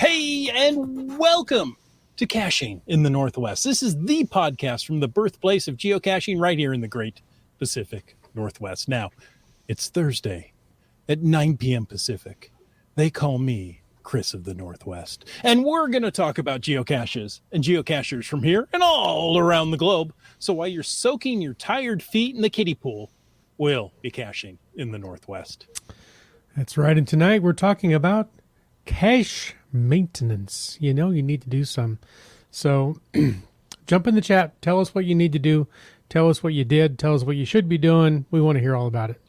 Hey, and welcome to Caching in the Northwest. This is the podcast from the birthplace of geocaching right here in the great Pacific Northwest. Now, it's Thursday at 9 p.m. Pacific. They call me Chris of the Northwest. And we're going to talk about geocaches and geocachers from here and all around the globe. So while you're soaking your tired feet in the kiddie pool, we'll be caching in the Northwest. That's right. And tonight we're talking about cache maintenance. You know, you need to do some. So jump in the chat. Tell us what you need to do. Tell us what you did. Tell us what you should be doing. We want to hear all about it.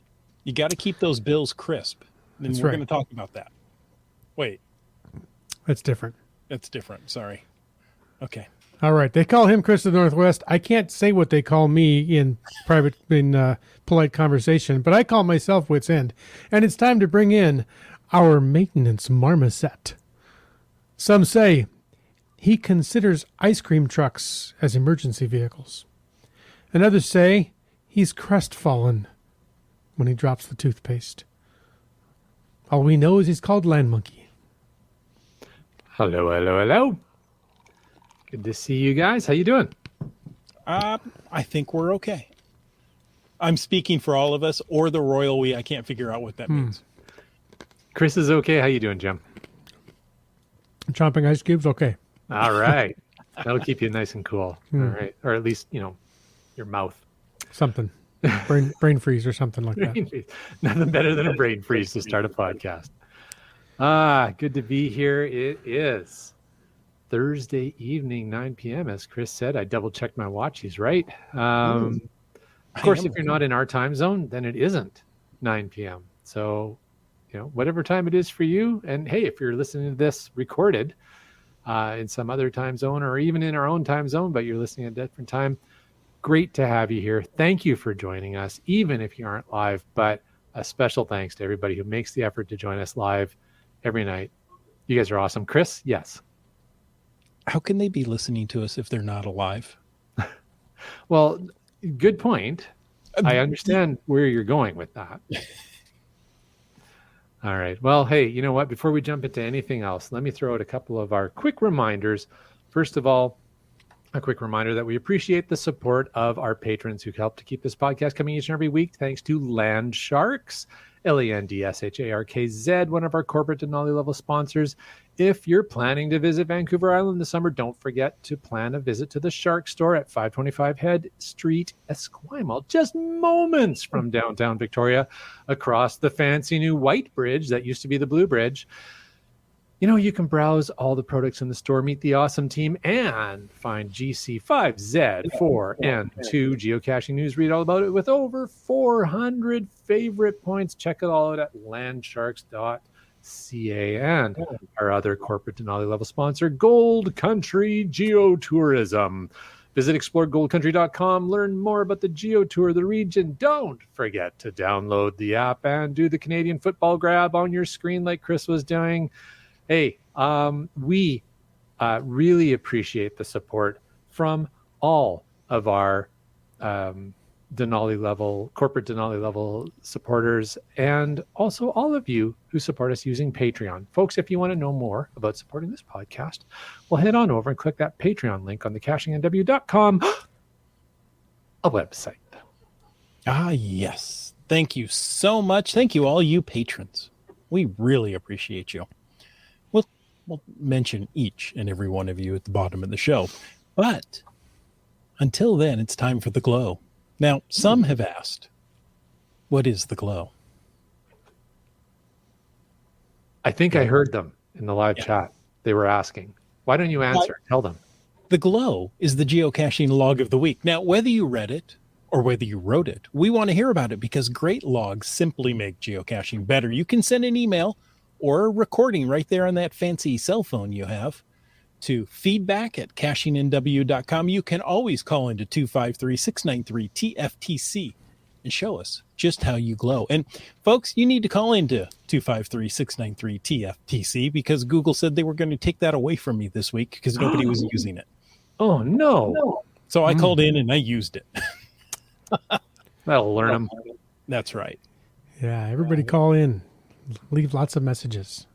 You got to keep those bills crisp. And That's we're right. going to talk about that. Wait. That's different. That's different. Sorry. Okay. All right. They call him Chris of the Northwest. I can't say what they call me in polite conversation, but I call myself Wit's End. And it's time to bring in our maintenance marmoset. Some say he considers ice cream trucks as emergency vehicles. And others say he's crestfallen when he drops the toothpaste. All we know is he's called Land Monkey. Hello, hello, hello. Good to see you guys. How you doing? I think we're okay. I'm speaking for all of us or the royal we. I can't figure out what that means. Chris is okay. How you doing, Jim? Chomping ice cubes? Okay. All right. That'll keep you nice and cool. All right. Or at least, your mouth. Something. Brain freeze or something like that. Nothing better than a brain freeze to start a podcast. Good to be here. It is Thursday evening, 9 p.m. As Chris said, I double-checked my watch. He's right. Of course, if you're not in our time zone, then it isn't 9 p.m. So, whatever time it is for you. And hey, if you're listening to this recorded in some other time zone or even in our own time zone, but you're listening at a different time, great to have you here. Thank you for joining us, even if you aren't live. But a special thanks to everybody who makes the effort to join us live every night. You guys are awesome. Chris, yes. How can they be listening to us if they're not alive? Well, good point. I understand where you're going with that. All right. Well, hey, you know what? Before we jump into anything else, let me throw out a couple of our quick reminders. First of all, a quick reminder that we appreciate the support of our patrons who help to keep this podcast coming each and every week. Thanks to Land Sharks, LANDSHARKZ, one of our corporate Denali level sponsors. If you're planning to visit Vancouver Island this summer, don't forget to plan a visit to the Shark Store at 525 Head Street, Esquimalt, just moments from downtown Victoria, across the fancy new white bridge that used to be the blue bridge. You can browse all the products in the store, meet the awesome team, and find GC5Z4N2 geocaching news. Read all about it with over 400 favorite points. Check it all out at landsharks.ca. And our other corporate Denali level sponsor, Gold Country Geotourism. Visit exploregoldcountry.com. Learn more about the Geotour of the region. Don't forget to download the app and do the Canadian football grab on your screen like Chris was doing. Hey, we really appreciate the support from all of our corporate Denali level supporters, and also all of you who support us using Patreon. Folks, if you want to know more about supporting this podcast, well, head on over and click that Patreon link on the cachingnw.com a website. Yes. Thank you so much. Thank you, all you patrons. We really appreciate you. We'll mention each and every one of you at the bottom of the show. But until then, it's time for the glow. Now, some have asked, what is the glow? I think I heard them in the live chat. They were asking. Why don't you answer? Tell them. The glow is the geocaching log of the week. Now, whether you read it or whether you wrote it, we want to hear about it because great logs simply make geocaching better. You can send an email or a recording right there on that fancy cell phone you have to feedback@cachingnw.com. You can always call into 253-693-TFTC and show us just how you glow. And folks, you need to call into 253-693-TFTC because Google said they were going to take that away from me this week because nobody was using it. Oh, no. So I called in and I used it. That'll learn them. That's right. Yeah, everybody call in. Leave lots of messages.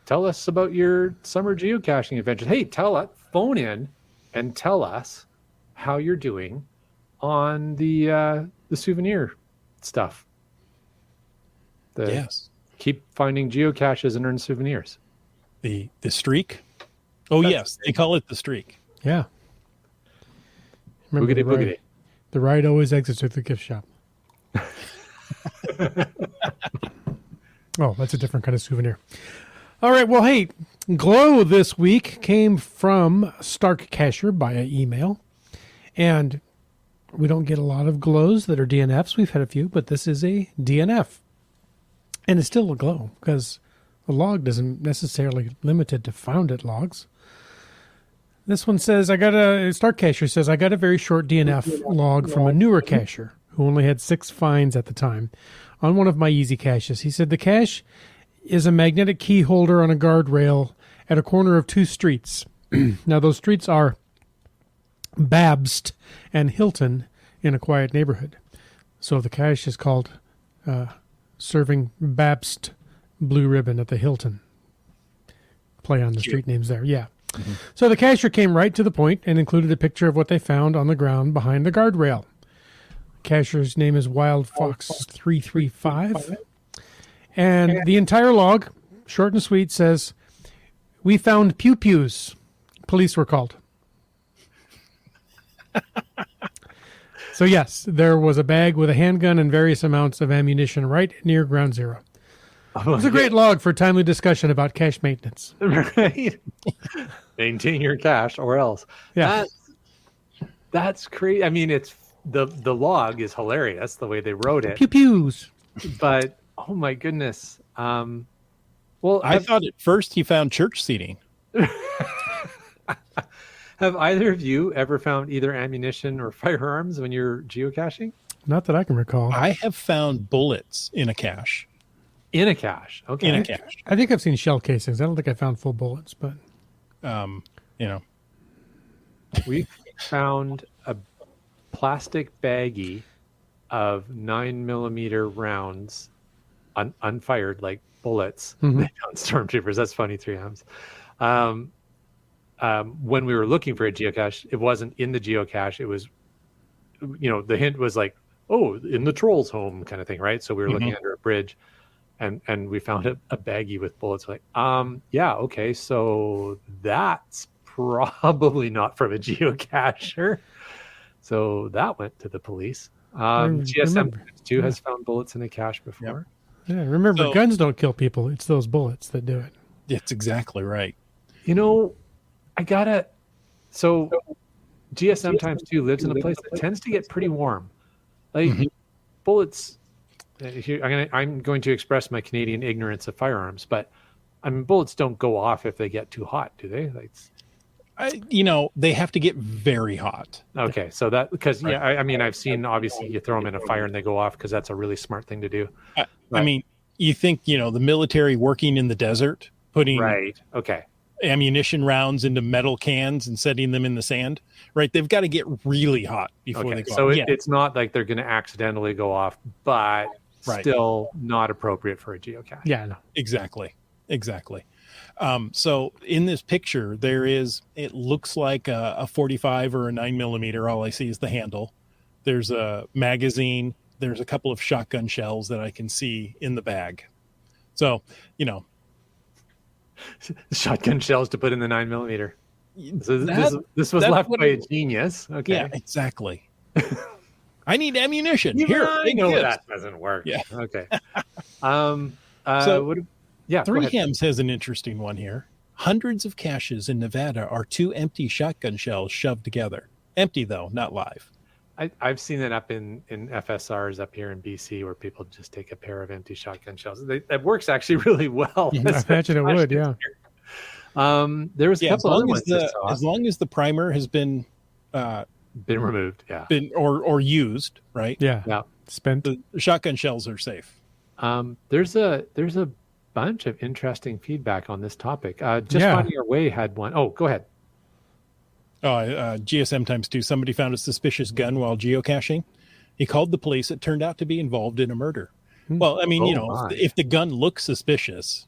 tell us about your summer geocaching adventures. Hey, phone in and tell us how you're doing on the souvenir stuff. Yes. Keep finding geocaches and earn souvenirs. The streak. Oh, yes. They call it the streak. Yeah. Remember Boogity. the ride always exits at the gift shop. Oh, that's a different kind of souvenir. All right. Well, hey, Glow this week came from Stark Cacher via email. And we don't get a lot of glows that are DNFs. We've had a few, but this is a DNF. And it's still a glow because the log doesn't necessarily limited to found it logs. This one says, Stark Cacher says, I got a very short DNF log from a newer cacher who only had 6 finds at the time on one of my easy caches. He said, the cache is a magnetic key holder on a guardrail at a corner of 2 streets. Now, those streets are Babst and Hilton in a quiet neighborhood. So the cache is called Serving Babst Blue Ribbon at the Hilton. Play on the street names there, yeah. Mm-hmm. So the cacher came right to the point and included a picture of what they found on the ground behind the guardrail. Cacher's name is Wild Fox 335. And the entire log, short and sweet, says, we found pew-pews. Police were called. So yes, there was a bag with a handgun and various amounts of ammunition right near ground zero. It was a great log for timely discussion about cache maintenance. Right. Maintain your cache or else. Yeah. That's crazy. I mean, it's the log is hilarious the way they wrote it. Pew pews. But oh my goodness. Well, I thought at first he found church seating. Have either of you ever found either ammunition or firearms when you're geocaching? Not that I can recall. I have found bullets in a cache. In a cache, okay. In a cache. I think I've seen shell casings. I don't think I found full bullets, but we found a plastic baggie of 9mm rounds, unfired, like bullets. Mm-hmm. They found stormtroopers. That's funny, 3Ms. When we were looking for a geocache, it wasn't in the geocache. It was, the hint was like, oh, in the troll's home kind of thing, right? So we were looking under a bridge, and we found a baggie with bullets. Like, yeah, okay, so that's probably not from a geocacher. So that went to the police. GSM 2 has found bullets in a cache before. Yeah, remember, guns don't kill people. It's those bullets that do it. That's exactly right. So GSM times 2 lives in a place that tends to get pretty warm. Like bullets, I'm going to express my Canadian ignorance of firearms, but I mean, bullets don't go off if they get too hot, do they? Like, they have to get very hot. Okay, so that, because I mean, I've seen, obviously you throw them in a fire and they go off because that's a really smart thing to do. I mean, you think, the military working in the desert, putting ammunition rounds into metal cans and setting them in the sand, right? They've got to get really hot before they go so off. It's not like they're going to accidentally go off, but still not appropriate for a geocache. Yeah, no. Exactly. So in this picture, it looks like a 45 or a 9mm. All I see is the handle. There's a magazine. There's a couple of shotgun shells that I can see in the bag. So, shotgun shells to put in the 9mm. So this was left by a genius. Okay. Yeah, exactly. I need ammunition. Here, I know that doesn't work. Yeah. Okay. 3Hams has an interesting one here. Hundreds of caches in Nevada are 2 empty shotgun shells shoved together. Empty though, not live. I've seen it up in FSRs up here in BC where people just take a pair of empty shotgun shells. That works actually really well. I imagine it would, yeah. There was a couple other ones. As long as the primer has been removed, yeah. Or used, right? Yeah. Spent. The shotgun shells are safe. There's a bunch of interesting feedback on this topic. Finding Our Way had one. Oh, go ahead. GSM times 2. Somebody found a suspicious gun while geocaching. He called the police. It turned out to be involved in a murder. Well, I mean, if the gun looks suspicious,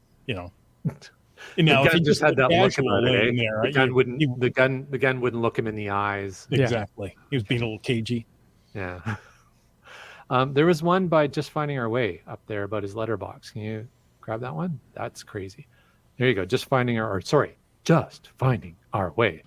You know, if he just had that look casual about it. in there, The gun wouldn't look him in the eyes. exactly. He was being a little cagey. Yeah. There was one by Just Finding Our Way up there about his letterbox. Can you grab that one? That's crazy. There you go. Just Finding Our Way.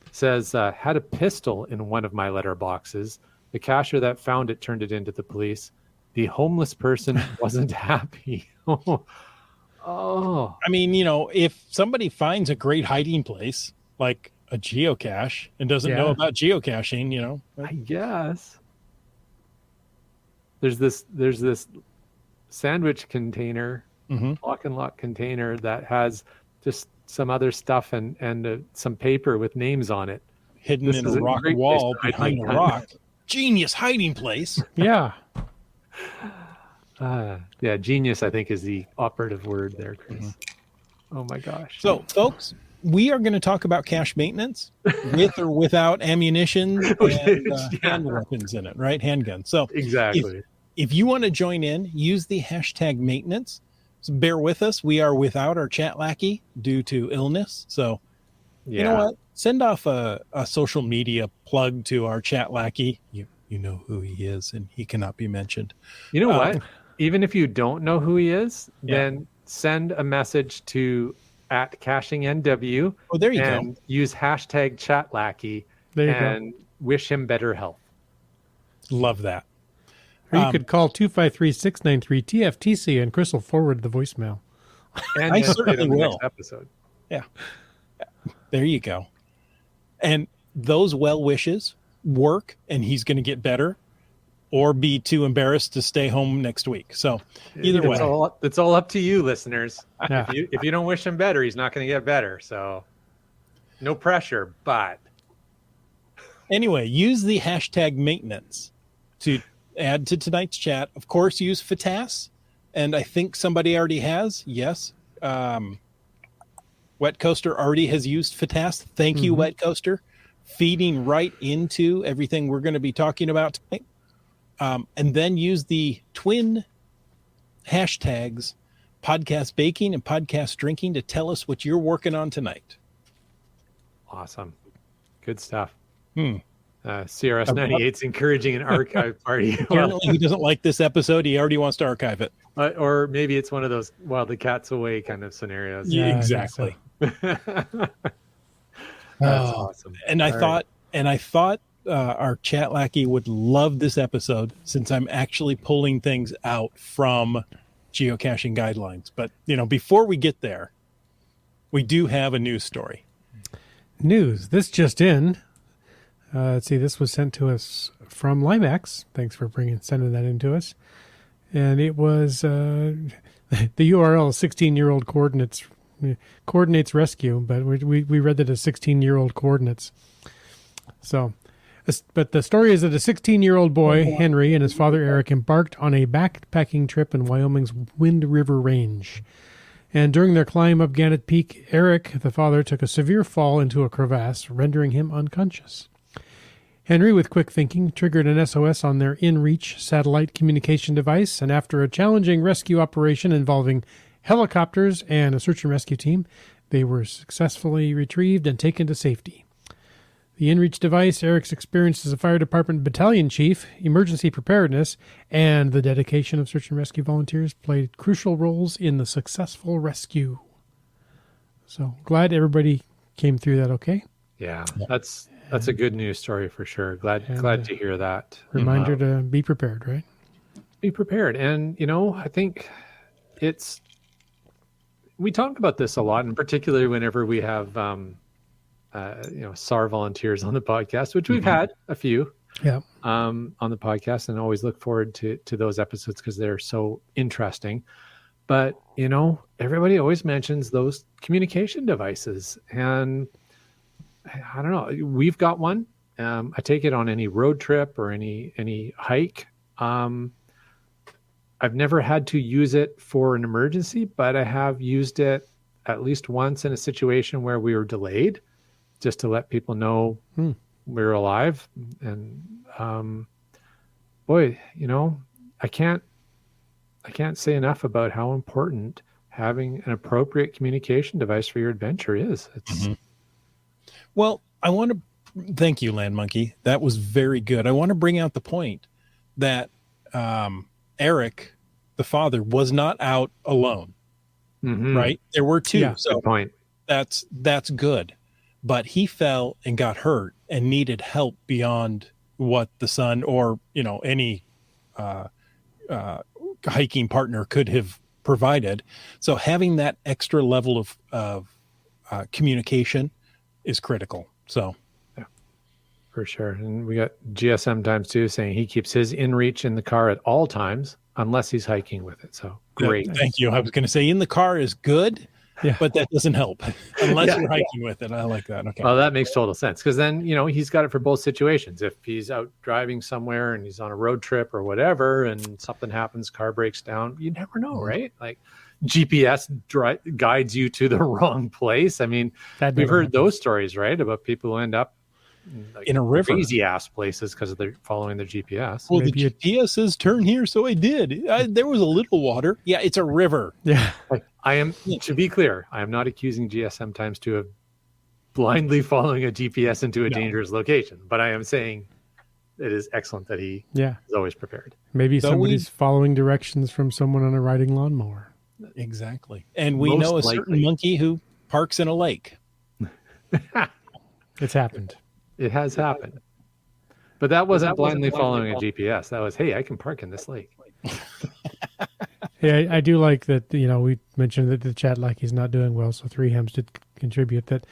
It says, had a pistol in one of my letterboxes. The cashier that found it turned it into the police. The homeless person wasn't happy. Oh. I mean, you know, if somebody finds a great hiding place, like a geocache, and doesn't know about geocaching, you know. I guess. There's this sandwich container, lock and lock container that has just some other stuff and some paper with names on it. Hidden in a rock wall behind a rock. Genius hiding place. Yeah. Yeah, genius, I think, is the operative word there, Chris. Oh my gosh. So, folks, we are going to talk about cache maintenance with or without ammunition and hand weapons in it, right? Handguns. So exactly. If you want to join in, use the hashtag maintenance. So bear with us. We are without our chat lackey due to illness. So you know what? Send off a social media plug to our chat lackey. You know who he is, and he cannot be mentioned. You know what? Even if you don't know who he is, then send a message to @CachingNW. Oh, there you go. Use hashtag #ChatLackey and wish him better health. Love that. Or you could call 253-693-TFTC and Chris will forward the voicemail. And I certainly will. Next episode. Yeah. There you go. And those well wishes work, and he's going to get better, or be too embarrassed to stay home next week. So either way, it's all up to you, listeners. Yeah. If you don't wish him better, he's not going to get better. So no pressure. But anyway, use the hashtag maintenance to add to tonight's chat. Of course, use FTAS, and I think somebody already has. Yes. Wet Coaster already has used FTAS. Thank you, Wet Coaster, feeding right into everything we're going to be talking about tonight. And then use the twin hashtags podcast baking and podcast drinking to tell us what you're working on tonight. Awesome. Good stuff. CRS 98's encouraging an archive party. Apparently he doesn't like this episode. He already wants to archive it. Or maybe it's one of those while the cat's away kind of scenarios. Yeah, exactly. That's awesome. And I thought our chat lackey would love this episode, since I'm actually pulling things out from geocaching guidelines. But, you know, before we get there, we do have a news story. This just in. Let's see, this was sent to us from Limax. Thanks for sending that in to us. And it was the URL is 16-year-old coordinates rescue, but we read that as 16-year-old coordinates. So, but the story is that a 16-year-old boy, Henry, and his father, Eric, embarked on a backpacking trip in Wyoming's Wind River Range. And during their climb up Gannett Peak, Eric, the father, took a severe fall into a crevasse, rendering him unconscious. Henry, with quick thinking, triggered an SOS on their InReach satellite communication device, and after a challenging rescue operation involving helicopters and a search and rescue team, they were successfully retrieved and taken to safety. The InReach device, Eric's experience as a fire department battalion chief, emergency preparedness, and the dedication of search and rescue volunteers played crucial roles in the successful rescue. So glad everybody came through that okay. Yeah, that's a good news story for sure. Glad to hear that. Reminder to be prepared, right? Be prepared. And, you know, I think we talk about this a lot, and particularly whenever we have, SAR volunteers on the podcast, which we've had a few on the podcast, and always look forward to those episodes because they're so interesting. But, you know, everybody always mentions those communication devices, and I don't know. We've got one. I take it on any road trip or any hike. I've never had to use it for an emergency, but I have used it at least once in a situation where we were delayed, just to let people know we were alive. And boy, you know, I can't say enough about how important having an appropriate communication device for your adventure is. It's Well, I want to thank you, Land Monkey. That was very good. I want to bring out the point that Eric, the father, was not out alone. Right? There were two. Yeah, so good point. That's good. But he fell and got hurt and needed help beyond what the son or, any hiking partner could have provided. So having that extra level of communication is critical. So For sure. And we got GSM times 2 saying he keeps his inReach in the car at all times unless he's hiking with it. So great. Thank you. I was going to say in the car is good, but that doesn't help unless you're hiking with it. I like that. Okay. Well, that makes total sense because then, he's got it for both situations. If he's out driving somewhere and he's on a road trip or whatever and something happens, car breaks down, you never know, right? Like GPS guides you to the wrong place. I mean, we've heard those stories, right? About people who end up in a river, crazy ass places because they're following their GPS. Well, maybe the GPS says turn here, so I did. There was a little water. Yeah, it's a river. Yeah, I am. To be clear, I am not accusing GSM times 2 of blindly following a GPS into a dangerous location, but I am saying it is excellent that he is always prepared. Maybe somebody's following directions from someone on a riding lawnmower. Exactly, and we know a certain monkey who parks in a lake. It's happened. It has happened. But that wasn't blindly following a GPS. That was, hey, I can park in this lake. Yeah, I do like that, we mentioned that the chat like he's not doing well, so 3 Hams did contribute that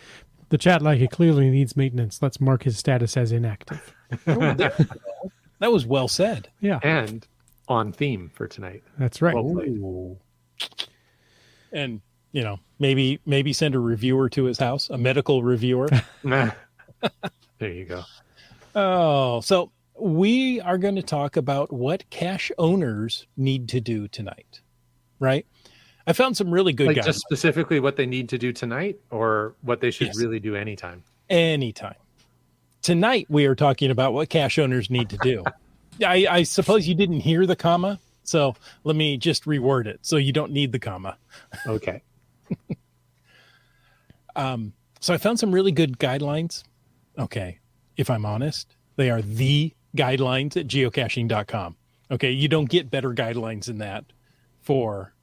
the chat like he clearly needs maintenance. Let's mark his status as inactive. That was well said. Yeah. And on theme for tonight. That's right. Ooh. And, maybe send a reviewer to his house, a medical reviewer. There you go. Oh, so we are going to talk about what cache owners need to do tonight, right? I found some really good guys. Just specifically what they need to do tonight or what they should really do anytime? Anytime. Tonight, we are talking about what cache owners need to do. I suppose you didn't hear the comma, so let me just reword it so you don't need the comma. Okay. So I found some really good guidelines. Okay, if I'm honest, they are the guidelines at geocaching.com. Okay, you don't get better guidelines than that for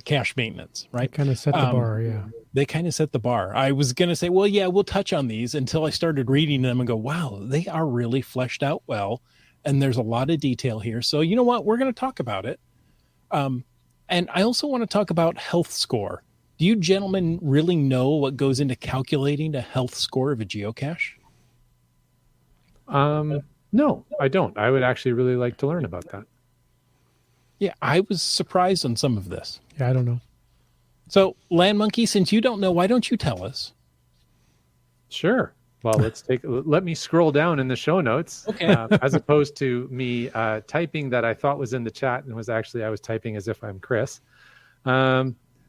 cache maintenance, right? Kind of set the bar, yeah. They kind of set the bar. I was going to say, well, yeah, we'll touch on these until I started reading them and go, wow, they are really fleshed out well. And there's a lot of detail here. So you know what? We're going to talk about it. And I also want to talk about health score. Do you gentlemen really know what goes into calculating a health score of a geocache? No, I don't. I would actually really like to learn about that. Yeah, I was surprised on some of this. Yeah, I don't know. So, Land Monkey, since you don't know, why don't you tell us? Sure. Well, let me scroll down in the show notes. Okay. As opposed to me typing that I thought was in the chat and I was typing as if I'm Chris.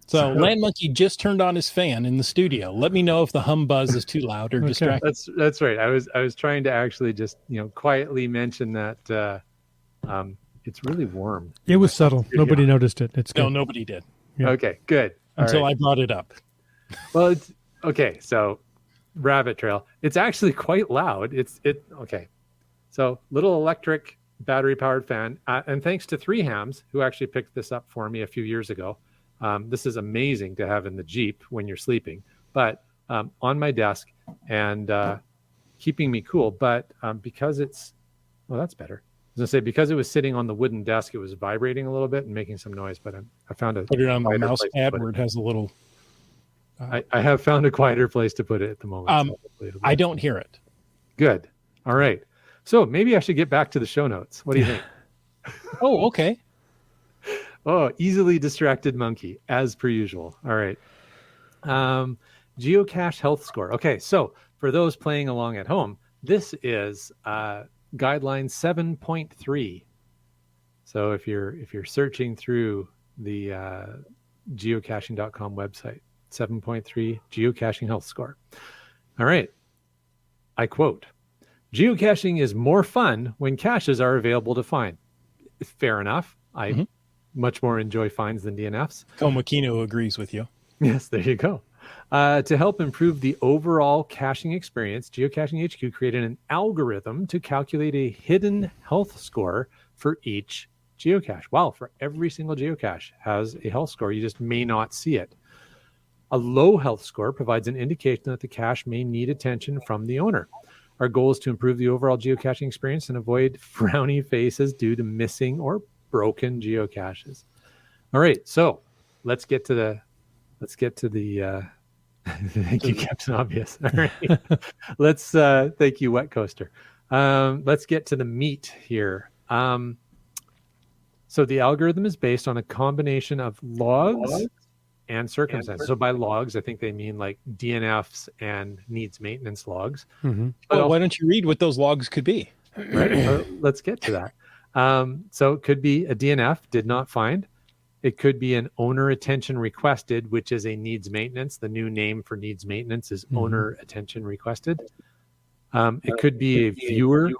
So Land Monkey just turned on his fan in the studio. Let me know if the hum buzz is too loud or distracting. That's right. I was trying to actually just quietly mention that it's really warm. It was subtle. Nobody noticed it. It's good. No, nobody did. Yeah. Okay, good. Until I brought it up. Well, it's okay. So rabbit trail. It's actually quite loud. Okay. So little electric battery powered fan. And thanks to 3 Hams who actually picked this up for me a few years ago. This is amazing to have in the Jeep when you're sleeping, but on my desk and keeping me cool. But because that's better. I was going to say, because it was sitting on the wooden desk, it was vibrating a little bit and making some noise, but I found Put it on the mouse pad where it has a little... I have found a quieter place to put it at the moment. I don't hear it. Good. All right. So maybe I should get back to the show notes. What do you think? Oh, okay. Oh, easily distracted monkey, as per usual. All right. Geocache health score. Okay, so for those playing along at home, this is guideline 7.3. So if you're searching through the geocaching.com website, 7.3 geocaching health score. All right. I quote, "Geocaching is more fun when caches are available to find." Fair enough. I much more enjoy finds than DNFs. Komakino agrees with you. Yes, there you go. To help improve the overall caching experience, Geocaching HQ created an algorithm to calculate a hidden health score for each geocache. Wow, for every single geocache has a health score. You just may not see it. A low health score provides an indication that the cache may need attention from the owner. Our goal is to improve the overall geocaching experience and avoid frowny faces due to missing or broken geocaches. All right, so let's get to the thank you, Captain Obvious. All right. Let's thank you, Wet Coaster. Let's get to the meat here. So the algorithm is based on a combination of logs and circumstances. So by logs, I think they mean like DNFs and needs maintenance logs. Mm-hmm. Well, why don't you read what those logs could be? Right. Let's get to that. So it could be a DNF, did not find. It could be an owner attention requested, which is a needs maintenance. The new name for needs maintenance is owner attention requested. It could be a viewer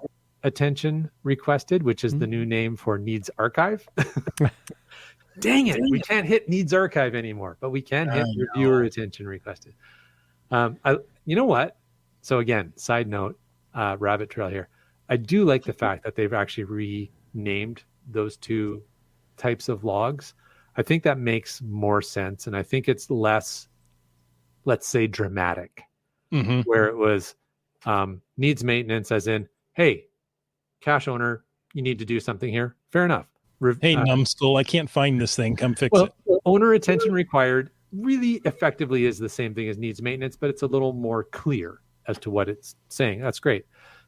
attention requested, which is the new name for needs archive. Dang it. We can't hit needs archive anymore, but we can hit viewer attention requested. You know what? So again, side note, rabbit trail here. I do like the fact that they've actually renamed those two types of logs. I think that makes more sense. And I think it's less, let's say, dramatic, where it was needs maintenance as in, hey, cache owner, you need to do something here. Fair enough. Hey, numbskull, I can't find this thing. Come fix it. Owner attention required really effectively is the same thing as needs maintenance, but it's a little more clear as to what it's saying. That's great.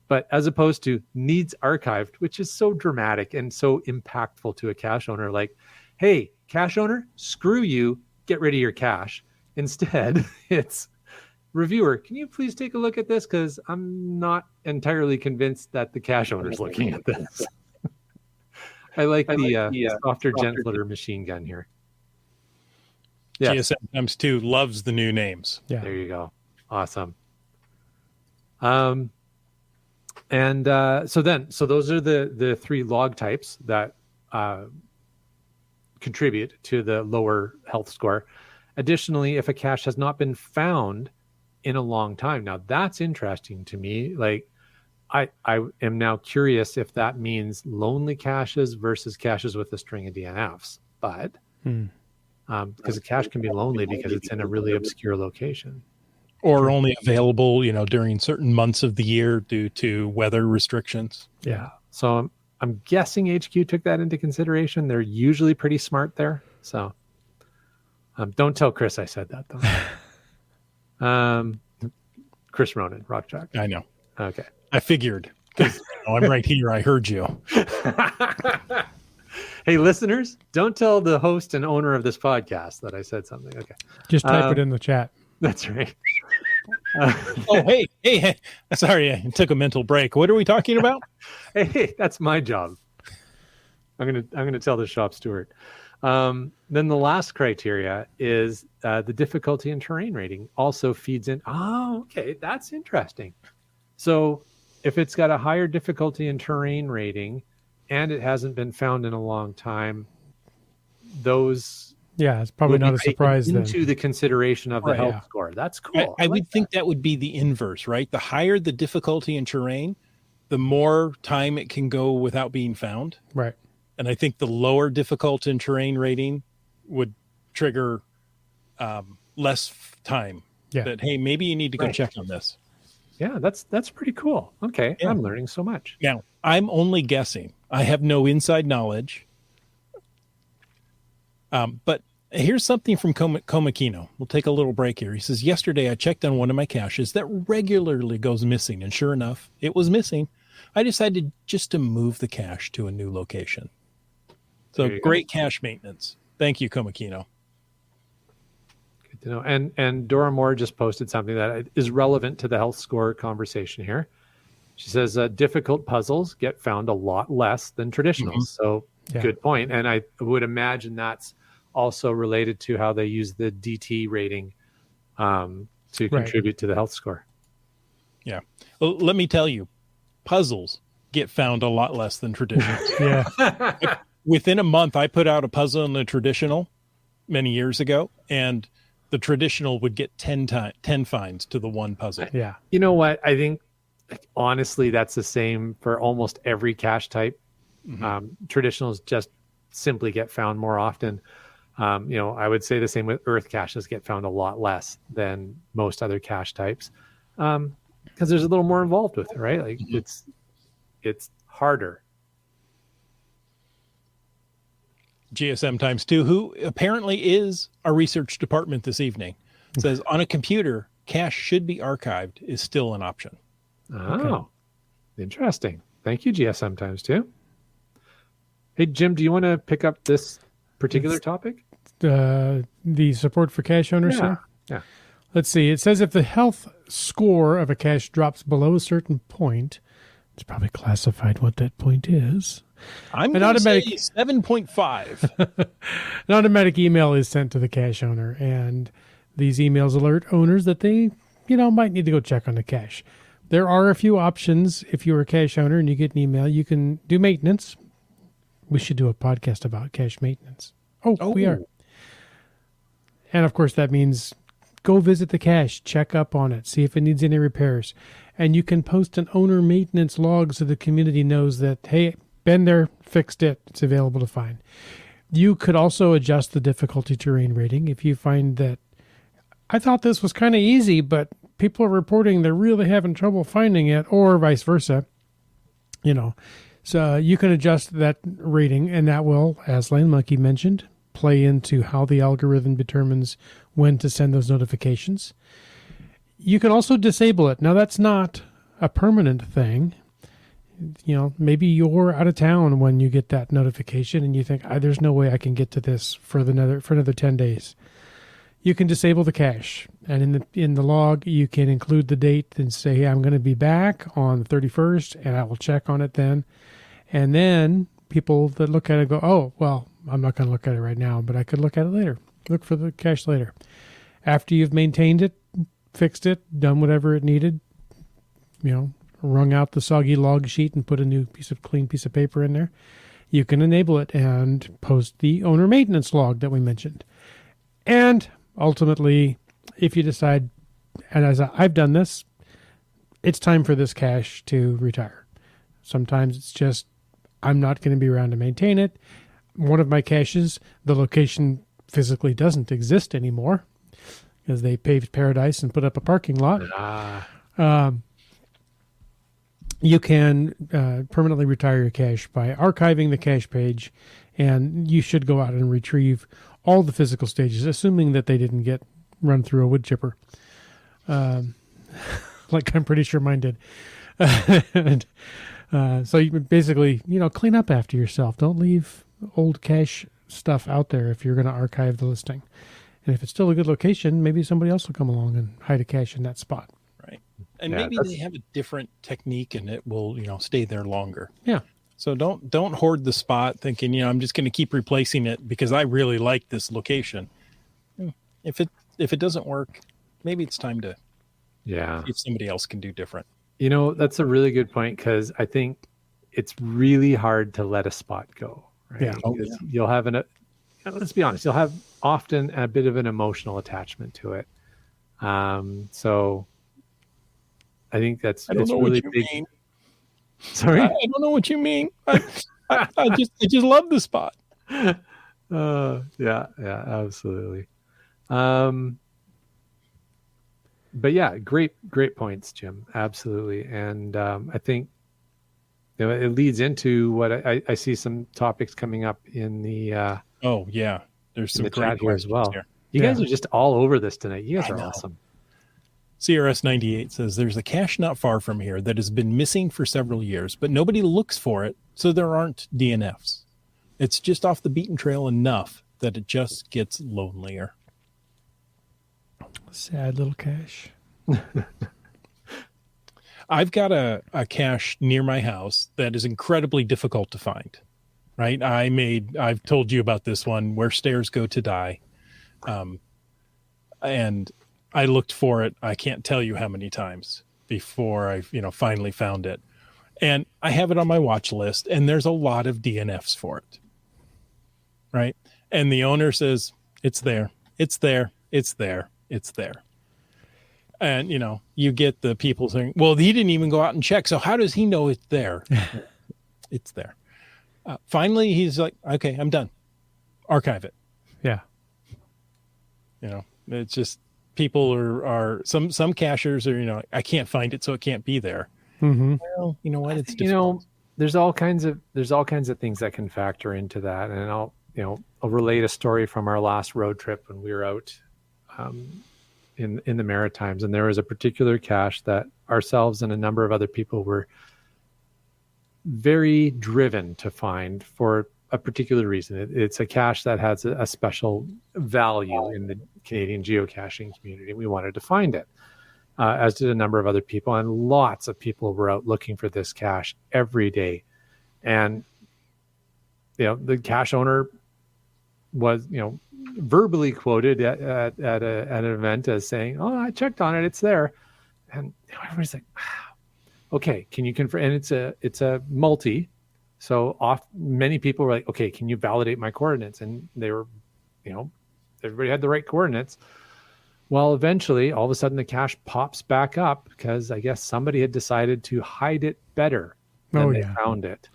But as opposed to needs archived, which is so dramatic and so impactful to a cache owner, like, hey, cache owner, screw you, get rid of your cache. Instead, it's reviewer, can you please take a look at this? Because I'm not entirely convinced that the cache owner is looking at this. I like the softer, gentler machine gun here. Yeah. GSM Times 2 loves the new names. Yeah. There you go. Awesome. So those are the three log types that contribute to the lower health score. Additionally, if a cache has not been found in a long time, now that's interesting to me. Like, I am now curious if that means lonely caches versus caches with a string of DNFs. But because a cache can be lonely because it's in a really obscure location. Or only available, during certain months of the year due to weather restrictions. Yeah. So I'm guessing HQ took that into consideration. They're usually pretty smart there. So don't tell Chris I said that, though. Chris Ronan, Rock Chalk. I know. Okay. I figured. Because I'm right here. I heard you. Hey, listeners, don't tell the host and owner of this podcast that I said something. Okay. Just type it in the chat. That's right. Hey. Sorry, I took a mental break. What are we talking about? Hey, that's my job. I'm gonna tell the shop steward. Then the last criteria is the difficulty and terrain rating also feeds in. Oh, okay, that's interesting. So if it's got a higher difficulty and terrain rating and it hasn't been found in a long time, those it's probably not a surprise then. Into the consideration of the health score. That's cool. I would think that would be the inverse, right? The higher the difficulty and terrain, the more time it can go without being found. Right. And I think the lower difficult and terrain rating would trigger less time. Yeah. That, hey, maybe you need to go check on this. Yeah, that's pretty cool. Okay, Yeah. I'm learning so much. Now, I'm only guessing. I have no inside knowledge. But here's something from Komakino. We'll take a little break here. He says, yesterday I checked on one of my caches that regularly goes missing. And sure enough, it was missing. I decided just to move the cache to a new location. So great cache maintenance. Thank you, Komakino. Good to know. And Dora Moore just posted something that is relevant to the health score conversation here. She says, difficult puzzles get found a lot less than traditionals. So good point. And I would imagine that's also related to how they use the DT rating to contribute to the health score. Yeah. Well, let me tell you, puzzles get found a lot less than traditionals. within a month, I put out a puzzle and a traditional many years ago, and the traditional would get 10 finds to the one puzzle. Yeah. You know what? I think honestly, that's the same for almost every cache type. Traditionals just simply get found more often. I would say the same with earth caches get found a lot less than most other cache types. Because there's a little more involved with it, right? Like it's harder. GSM times 2, who apparently is our research department this evening, says on a computer, cache should be archived is still an option. Oh, interesting. Thank you, GSM times 2. Hey, Jim, do you want to pick up this particular topic? The support for cache owners here? Yeah. Let's see. It says if the health score of a cache drops below a certain point, it's probably classified what that point is. I'm going to say 7.5. An automatic email is sent to the cache owner, and these emails alert owners that they, might need to go check on the cache. There are a few options. If you're a cache owner and you get an email, you can do maintenance. We should do a podcast about cache maintenance. Oh, we are. And of course, that means go visit the cache, check up on it, see if it needs any repairs. And you can post an owner maintenance log so the community knows that, hey, been there, fixed it, it's available to find. You could also adjust the difficulty terrain rating if you find that, I thought this was kind of easy, but people are reporting they're really having trouble finding it, or vice versa. So you can adjust that rating, and that will, as Lane Monkey mentioned, play into how the algorithm determines when to send those notifications. You can also disable it. Now, that's not a permanent thing. Maybe you're out of town when you get that notification and you think, there's no way I can get to this for another 10 days. You can disable the cache, and in the log, you can include the date and say, hey, I'm going to be back on the 31st, and I will check on it then. And then people that look at it go, oh, well, I'm not going to look at it right now, but I could look at it later. Look for the cache later. After you've maintained it, fixed it, done whatever it needed, wrung out the soggy log sheet and put a new clean piece of paper in there, you can enable it and post the owner maintenance log that we mentioned. And ultimately, if you decide, and as I've done this, it's time for this cache to retire. Sometimes it's just, I'm not going to be around to maintain it. One of my caches, the location physically doesn't exist anymore because they paved paradise and put up a parking lot. You can permanently retire your cache by archiving the cache page, and you should go out and retrieve all the physical stages, assuming that they didn't get run through a wood chipper. Like I'm pretty sure mine did. And, so you basically, clean up after yourself. Don't leave old cache stuff out there if you're going to archive the listing. And if it's still a good location, maybe somebody else will come along and hide a cache in that spot. Right. And maybe they have a different technique and it will, stay there longer. Yeah. So don't hoard the spot thinking, I'm just going to keep replacing it because I really like this location. If it doesn't work, maybe it's time to see if somebody else can do different. That's a really good point, because I think it's really hard to let a spot go. Right? Yeah. You'll have let's be honest, you'll have often a bit of an emotional attachment to it. So I think it's really big. Mean. Sorry? I don't know what you mean. I just love the spot. Yeah, absolutely. But yeah, great points, Jim. Absolutely. And I think it leads into what I see some topics coming up in the there's some great chat here as well. Here. You guys are just all over this tonight. You guys are awesome. CRS 98 says there's a cache not far from here that has been missing for several years, but nobody looks for it, so there aren't DNFs. It's just off the beaten trail enough that it just gets lonelier. Sad little cache. I've got a cache near my house that is incredibly difficult to find. Right? I've told you about this one, where stairs go to die. And I looked for it. I can't tell you how many times before I, finally found it. And I have it on my watch list, and there's a lot of DNFs for it. right? And the owner says, it's there, it's there, it's there, it's there. And, you get the people saying, well, he didn't even go out and check. So how does he know it's there? It's there. Finally, he's like, okay, I'm done. Archive it. Yeah. It's just people are some cachers are, I can't find it, so it can't be there. Mm-hmm. Well, you know what? It's difficult. There's all kinds of things that can factor into that. And I'll relate a story from our last road trip when we were out in the Maritimes, and there was a particular cache that ourselves and a number of other people were very driven to find for a particular reason. It's a cache that has a special value in the Canadian geocaching community. We wanted to find it, as did a number of other people, and lots of people were out looking for this cache every day. And the cache owner was verbally quoted at an event as saying, "Oh, I checked on it; it's there." And everybody's like, "Wow, okay, can you confirm?" And it's a multi. So many people were like, okay, can you validate my coordinates? And they were, everybody had the right coordinates. Well, eventually, all of a sudden, the cache pops back up because I guess somebody had decided to hide it better than they found it.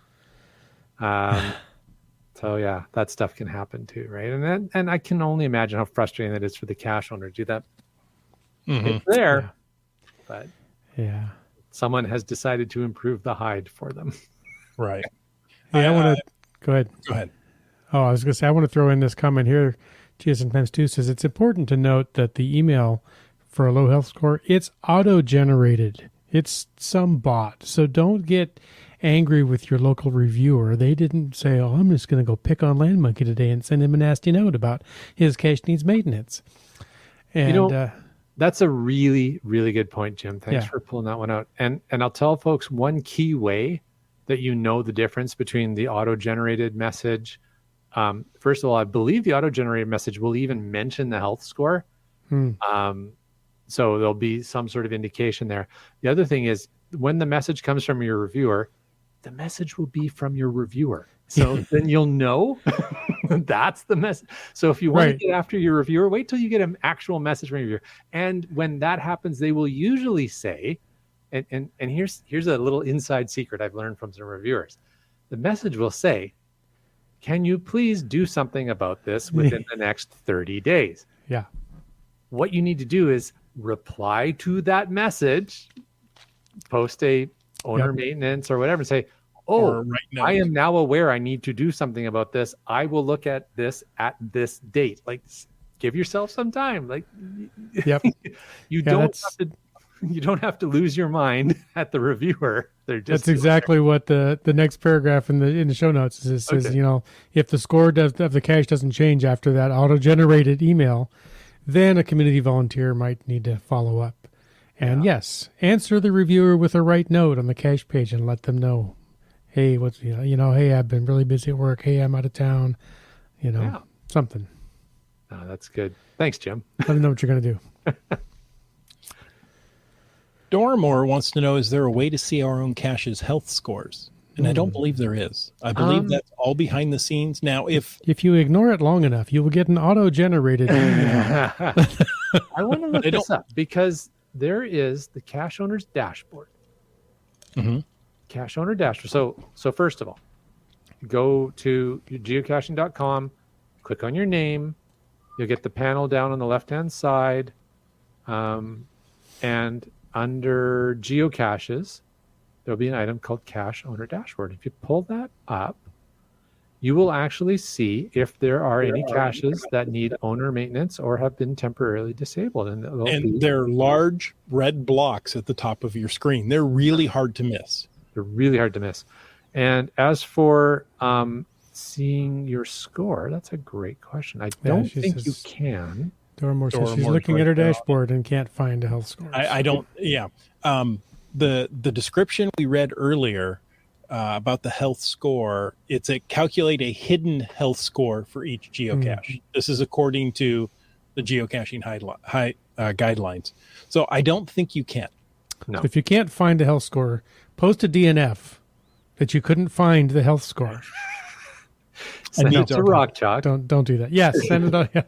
So yeah, that stuff can happen too, right? And I can only imagine how frustrating that is for the cache owner to do that. Mm-hmm. It's there, but someone has decided to improve the hide for them. Right. Hey, I want to go ahead. Go ahead. Oh, I was going to say, I want to throw in this comment here. GSN times 2 says it's important to note that the email for a low health score, it's auto-generated. It's some bot. So don't get angry with your local reviewer. They didn't say, oh, I'm just going to go pick on Land Monkey today and send him a nasty note about his cache needs maintenance. And that's a really, really good point, Jim. Thanks for pulling that one out. And I'll tell folks one key way that the difference between the auto-generated message. First of all, I believe the auto-generated message will even mention the health score. So there'll be some sort of indication there. The other thing is when the message comes from your reviewer, the message will be from your reviewer. So then you'll know that's the message. So if you want to get after your reviewer, wait till you get an actual message from your reviewer. And when that happens, they will usually say, and here's a little inside secret I've learned from some reviewers. The message will say, can you please do something about this within the next 30 days? Yeah. What you need to do is reply to that message, post a owner maintenance or whatever, and say, I am now aware I need to do something about this. I will look at this at this date. Like, give yourself some time. Like, you don't have to lose your mind at the reviewer. That's exactly what the next paragraph in the show notes is. It says, if the score of the cache doesn't change after that auto-generated email, then a community volunteer might need to follow up. And answer the reviewer with a right note on the cache page and let them know, hey, hey, I've been really busy at work. Hey, I'm out of town. Something. Oh, that's good. Thanks, Jim. Let them know what you're going to do. Dormore wants to know, is there a way to see our own cache's health scores? And I don't believe there is. I believe that's all behind the scenes. Now, if you ignore it long enough, you will get an auto-generated email. I want to look this up because there is the cache owner's dashboard. Mm-hmm. Cache owner dashboard. So first of all, go to geocaching.com, click on your name. You'll get the panel down on the left-hand side. And under geocaches, there'll be an item called Cache Owner Dashboard. If you pull that up, you will actually see if there are any caches that need owner maintenance or have been temporarily disabled. And they're large red blocks at the top of your screen. They're really hard to miss. They're really hard to miss. And as for seeing your score, that's a great question. I don't think you can. Dormore says she's looking at her dashboard and can't find a health score. I don't. Yeah. The description we read earlier about the health score, it's calculate a hidden health score for each geocache. This is according to the geocaching guidelines. So I don't think you can. No. If you can't find a health score, post a DNF that you couldn't find the health score. Send need it to to- Rock Chalk. Don't do that. Yes, send it on. Yes.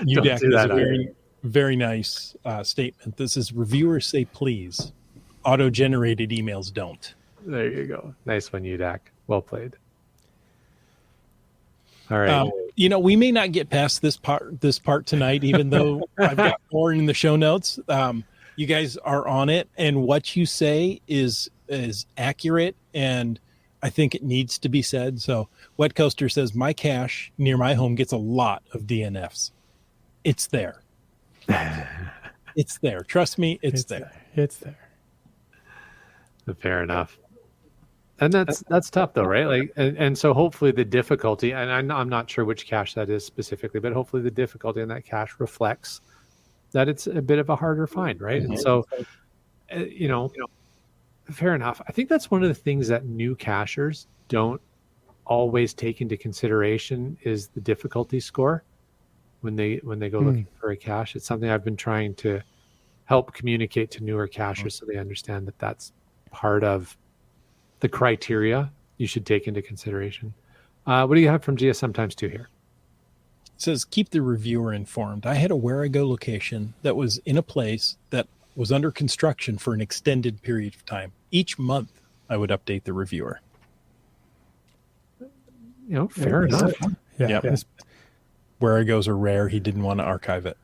UDAC do is that a very, very nice statement. This is reviewers say please. Auto-generated emails don't. There you go. Nice one, UDAC. Well played. All right. We may not get past this part tonight, even though I've got more in the show notes. You guys are on it, and what you say is accurate, and I think it needs to be said. So Wet Coaster says, my cache near my home gets a lot of DNFs. It's there. It's there. Trust me, it's there. It's there. Fair enough. And that's tough though, right? Like, and so hopefully the difficulty, and I'm not sure which cache that is specifically, but hopefully the difficulty in that cache reflects that it's a bit of a harder find, right? And so, fair enough. I think that's one of the things that new cachers don't always take into consideration is the difficulty score when they go looking for a cache. It's something I've been trying to help communicate to newer cachers so they understand that that's part of the criteria you should take into consideration. What do you have from GSM times 2 here? It says, keep the reviewer informed. I had a where I go location that was in a place that was under construction for an extended period of time. Each month, I would update the reviewer. Fair enough. Yeah. Yep. Yes. Where I goes are rare. He didn't want to archive it.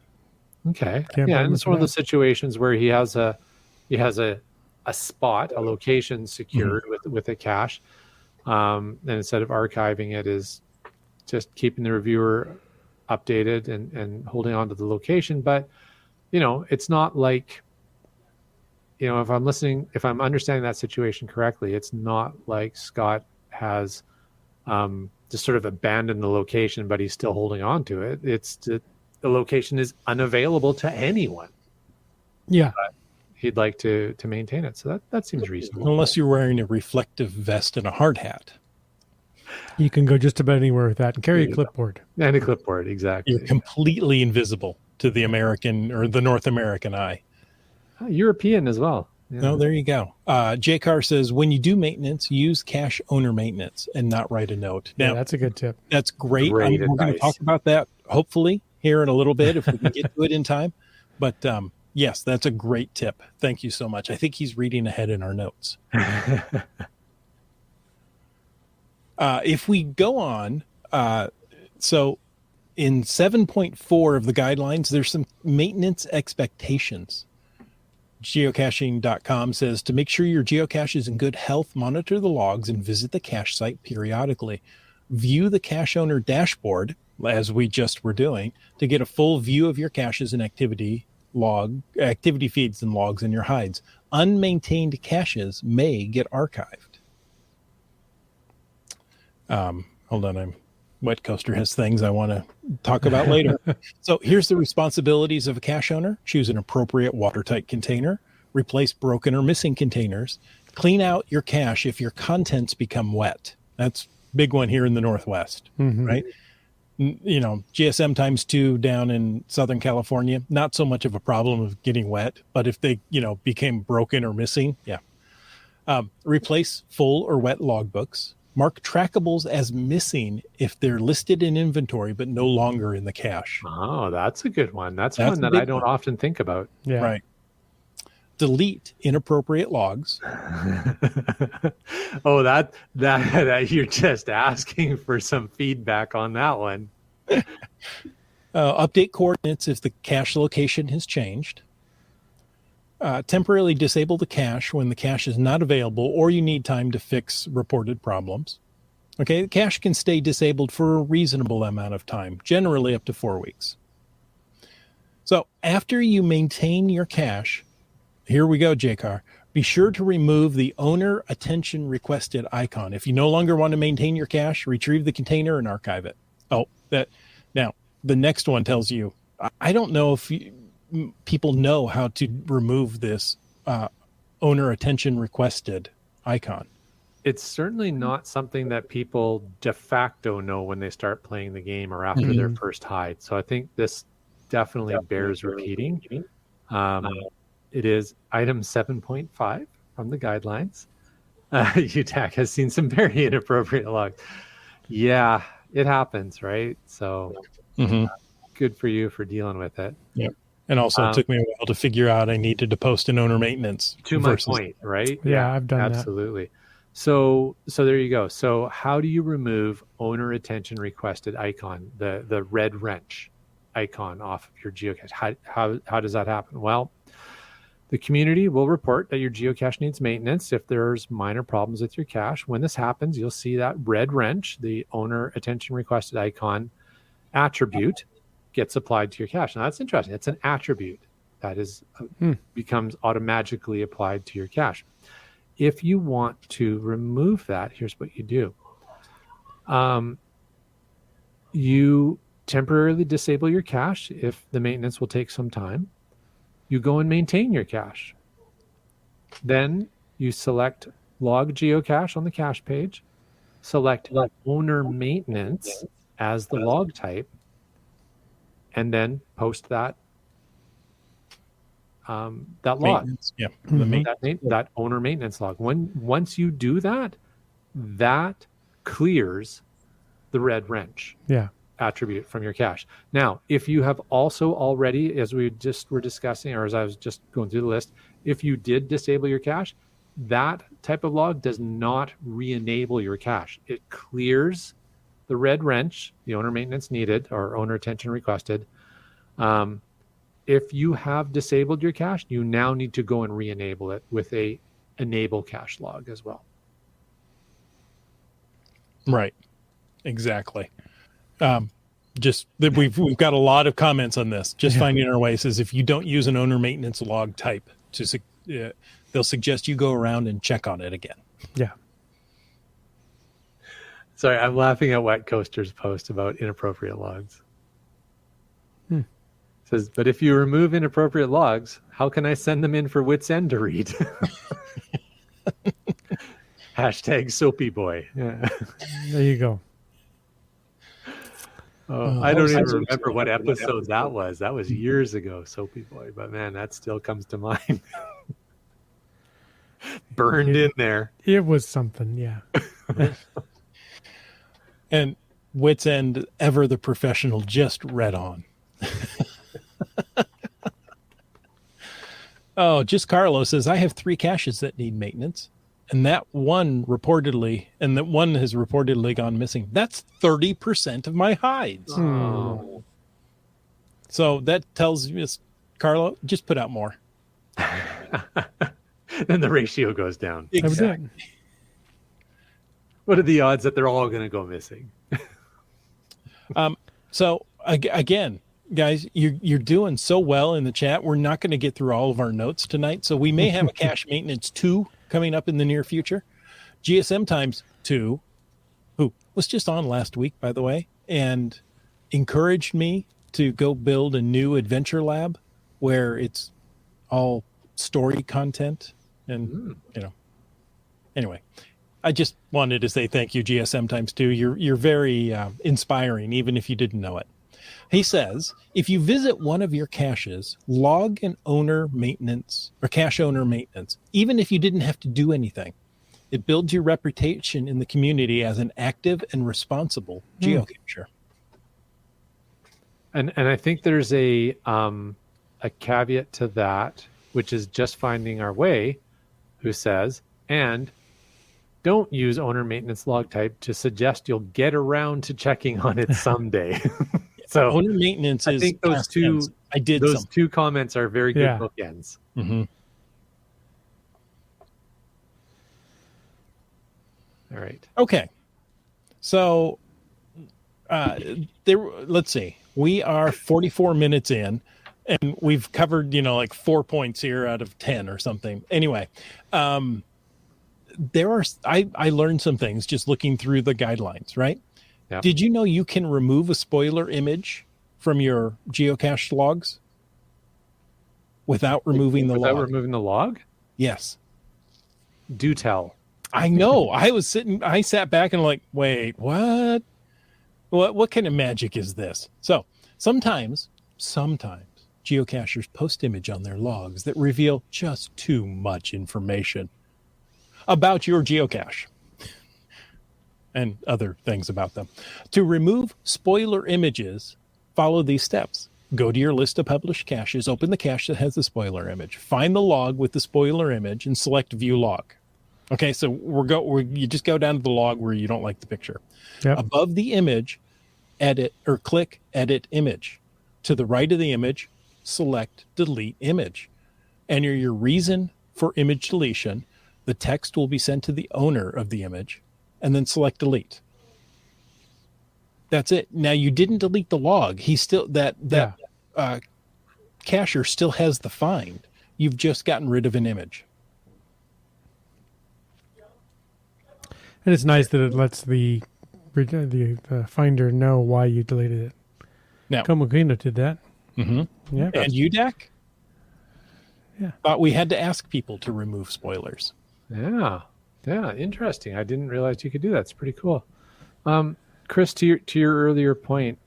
Okay. Can't Yeah, blame and him it's for one of that. those situations where he has a spot, a location secured with a cache. And instead of archiving it, is just keeping the reviewer updated and holding on to the location. But it's not like, if I'm understanding that situation correctly, it's not like Scott has just sort of abandoned the location, but he's still holding on to it. It's the location is unavailable to anyone. Yeah. He'd like to maintain it. So that seems reasonable. Unless you're wearing a reflective vest and a hard hat. You can go just about anywhere with that and carry a Yeah. clipboard. And a clipboard, exactly. You're completely invisible to the American or the North American eye. European as well. Yeah. No, there you go. J-Car says, when you do maintenance, use cache owner maintenance and not write a note. Yeah, Now, that's a good tip. that's great. Great We're going to advice. talk about that, hopefully, here in a little bit, if we can get to it in time. But yes, that's a great tip. Thank you so much. I think he's reading ahead in our notes. If we go on, so in 7.4 of the guidelines, there's some maintenance expectations. Geocaching.com says, to make sure your geocache is in good health, monitor the logs and visit the cache site periodically. View the cache owner dashboard, as we just were doing, to get a full view of your caches and activity feeds and logs in your hides. Unmaintained caches may get archived. Hold on, Wet Coaster has things I want to talk about later. So here's the responsibilities of a cache owner. Choose an appropriate watertight container. Replace broken or missing containers. Clean out your cache if your contents become wet. That's a big one here in the Northwest, right? GSM times 2 down in Southern California, not so much of a problem of getting wet, but if they, became broken or missing, yeah. Replace full or wet logbooks. Mark trackables as missing if they're listed in inventory but no longer in the cache. Oh, that's a good one. That's That's one a that big I don't one. often think about. Yeah. Right. Delete inappropriate logs. Oh, that you're just asking for some feedback on that one. Update coordinates if the cache location has changed. Temporarily disable the cache when the cache is not available or you need time to fix reported problems. Okay, the cache can stay disabled for a reasonable amount of time, generally up to 4 weeks. So after you maintain your cache, here we go, JCar. Be sure to remove the owner attention requested icon. If you no longer want to maintain your cache, retrieve the container and archive it. Now, the next one tells you, I don't know if people know how to remove this owner attention requested icon. It's certainly not something that people de facto know when they start playing the game or after their first hide. So I think this definitely bears repeating. It is item 7.5 from the guidelines. UTAC has seen some very inappropriate logs. Yeah, it happens, right? So good for you for dealing with it. Yeah. And also, it took me a while to figure out I needed to post an owner maintenance. To my point, right? Yeah, I've done absolutely. So there you go. So how do you remove owner attention requested icon, the red wrench icon off of your geocache? How does that happen? Well, the community will report that your geocache needs maintenance if there's minor problems with your cache. When this happens, you'll see that red wrench, the owner attention requested icon attribute, gets applied to your cache. Now that's interesting. It's an attribute that is becomes automatically applied to your cache. If you want to remove that, here's what you do. You temporarily disable your cache if the maintenance will take some time. You go and maintain your cache. Then you select log geocache on the cache page, select owner maintenance as the log type, and then post that log, that owner maintenance log. Once you do that, that clears the red wrench attribute from your cache. Now, if you have also already, as we just were discussing, or as I was just going through the list, if you did disable your cache, that type of log does not re-enable your cache. It clears the red wrench, the owner maintenance needed or owner attention requested. If you have disabled your cache, you now need to go and re-enable it with a enable cache log as well. Right. Exactly. Just that we've got a lot of comments on this. Just finding our way says if you don't use an owner maintenance log type, they'll suggest you go around and check on it again. Yeah. Sorry, I'm laughing at Wet Coaster's post about inappropriate logs. It says, but if you remove inappropriate logs, how can I send them in for Wit's End to read? Hashtag soapy boy. Yeah. There you go. I don't even remember what episode that was. That was years ago, Soapy Boy. But man, that still comes to mind. Burned in there. It was something, yeah. And Wit's End, ever the professional, just read on. Just Carlos says, I have 3 caches that need maintenance. And that one has reportedly gone missing. That's 30% of my hides. Oh. So that tells me, Carlo, just put out more. Then the ratio goes down. Exactly. What are the odds that they're all going to go missing? So again, guys, you're doing so well in the chat. We're not going to get through all of our notes tonight. So we may have a cache maintenance 2 coming up in the near future. GSM times 2, who was just on last week, by the way, and encouraged me to go build a new adventure lab where it's all story content. And, anyway, I just wanted to say thank you, GSM times 2. You're very inspiring, even if you didn't know it. He says, if you visit one of your caches, log an owner maintenance or cache owner maintenance, even if you didn't have to do anything. It builds your reputation in the community as an active and responsible geocacher. And I think there's a caveat to that, which is just finding our way, who says, and don't use owner maintenance log type to suggest you'll get around to checking on it someday. So owner maintenance I think those two comments are very good bookends. Mm-hmm. All right. Okay. So let's see. We are 44 minutes in and we've covered, like 4 points here out of 10 or something. Anyway, I learned some things just looking through the guidelines, right? Yep. Did you know you can remove a spoiler image from your geocache logs without removing the log? Without removing the log? Yes. Do tell. I know. I sat back and like, wait, what? What kind of magic is this? So sometimes geocachers post image on their logs that reveal just too much information. about your geocache and other things about them. To remove spoiler images, follow these steps. Go to your list of published caches, open the cache that has the spoiler image, find the log with the spoiler image, and select View Log. Okay, so you just go down to the log where you don't like the picture. Yep. Above the image, edit or click Edit Image. To the right of the image, select Delete Image. Enter your reason for image deletion. The text will be sent to the owner of the image, and then select Delete. That's it. Now, you didn't delete the log. He still cacher still has the find. You've just gotten rid of an image. And it's nice that it lets the finder know why you deleted it. Now, Komokino did that. Mm-hmm. Yeah. And UDAC? Yeah. Thought we had to ask people to remove spoilers. Yeah. Interesting. I didn't realize you could do that. It's pretty cool. Chris, to your earlier point,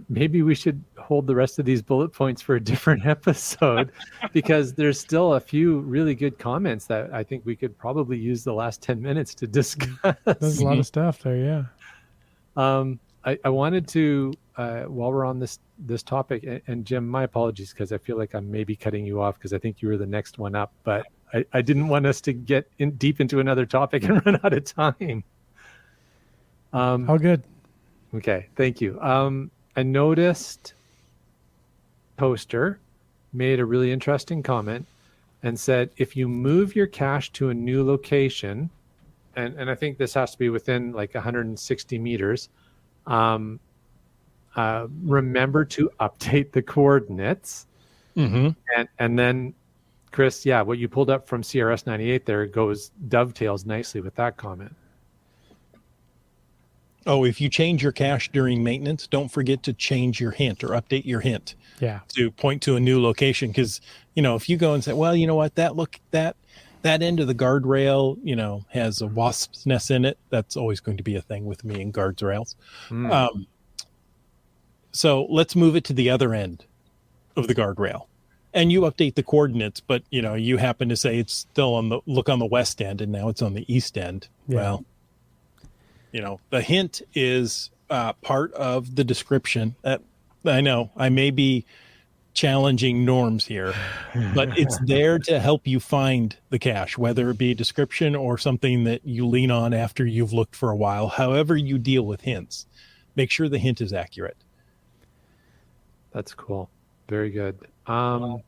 maybe we should hold the rest of these bullet points for a different episode, because there's still a few really good comments that I think we could probably use the last 10 minutes to discuss. There's a lot of stuff there, yeah. I wanted to, while we're on this topic, and Jim, my apologies, because I feel like I'm maybe cutting you off because I think you were the next one up, but I didn't want us to get deep into another topic and run out of time. All good. Okay, thank you. I noticed Poster made a really interesting comment and said, if you move your cache to a new location, and I think this has to be within like 160 meters, remember to update the coordinates. Mm-hmm. And then, Chris, yeah, what you pulled up from CRS 98 there dovetails nicely with that comment. Oh, if you change your cache during maintenance, don't forget to change your hint or update your hint. Yeah. To point to a new location. Because, if you go and say, well, you know what, that end of the guardrail, has a wasp's nest in it. That's always going to be a thing with me in guardrails. So let's move it to the other end of the guardrail. And you update the coordinates, but, you happen to say it's still on the west end, and now it's on the east end. Yeah. Well, the hint is part of the description. I know I may be challenging norms here, but it's there to help you find the cache, whether it be a description or something that you lean on after you've looked for a while. However you deal with hints, make sure the hint is accurate. That's cool. Very good. Dora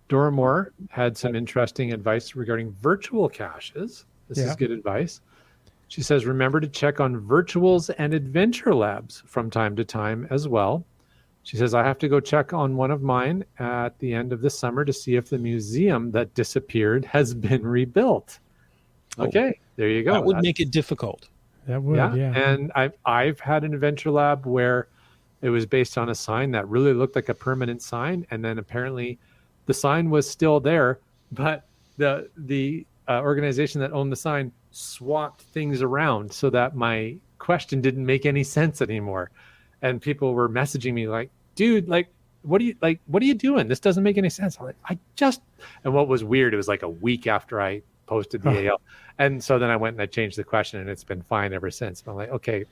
Moore had some interesting advice regarding virtual caches. This is good advice. She says, remember to check on virtuals and adventure labs from time to time as well. She says, I have to go check on one of mine at the end of the summer to see if the museum that disappeared has been rebuilt. Okay, there you go. That would make it difficult. That would, yeah. And I've had an adventure lab where it was based on a sign that really looked like a permanent sign, and then apparently the sign was still there, but the organization that owned the sign swapped things around so that my question didn't make any sense anymore. And people were messaging me like, dude, what are you doing? This doesn't make any sense. I'm like, and what was weird, it was like a week after I posted the AL. And so then I went and I changed the question, and it's been fine ever since. But I'm like, okay.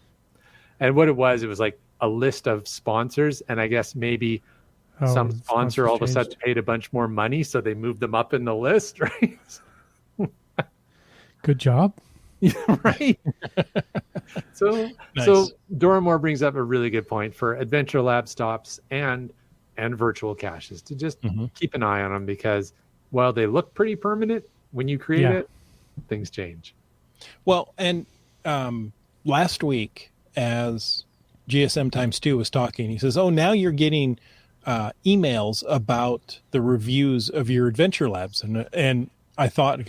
And what it was like a list of sponsors. And I guess maybe some sponsor all of a sudden paid a bunch more money. So they moved them up in the list, right? Good job. Yeah, right. So Dora Moore brings up a really good point for adventure lab stops and virtual caches to just keep an eye on them, because while they look pretty permanent, when you create it, things change. Well, and last week, as GSM times 2 was talking, he says, oh, now you're getting emails about the reviews of your adventure labs. And I thought,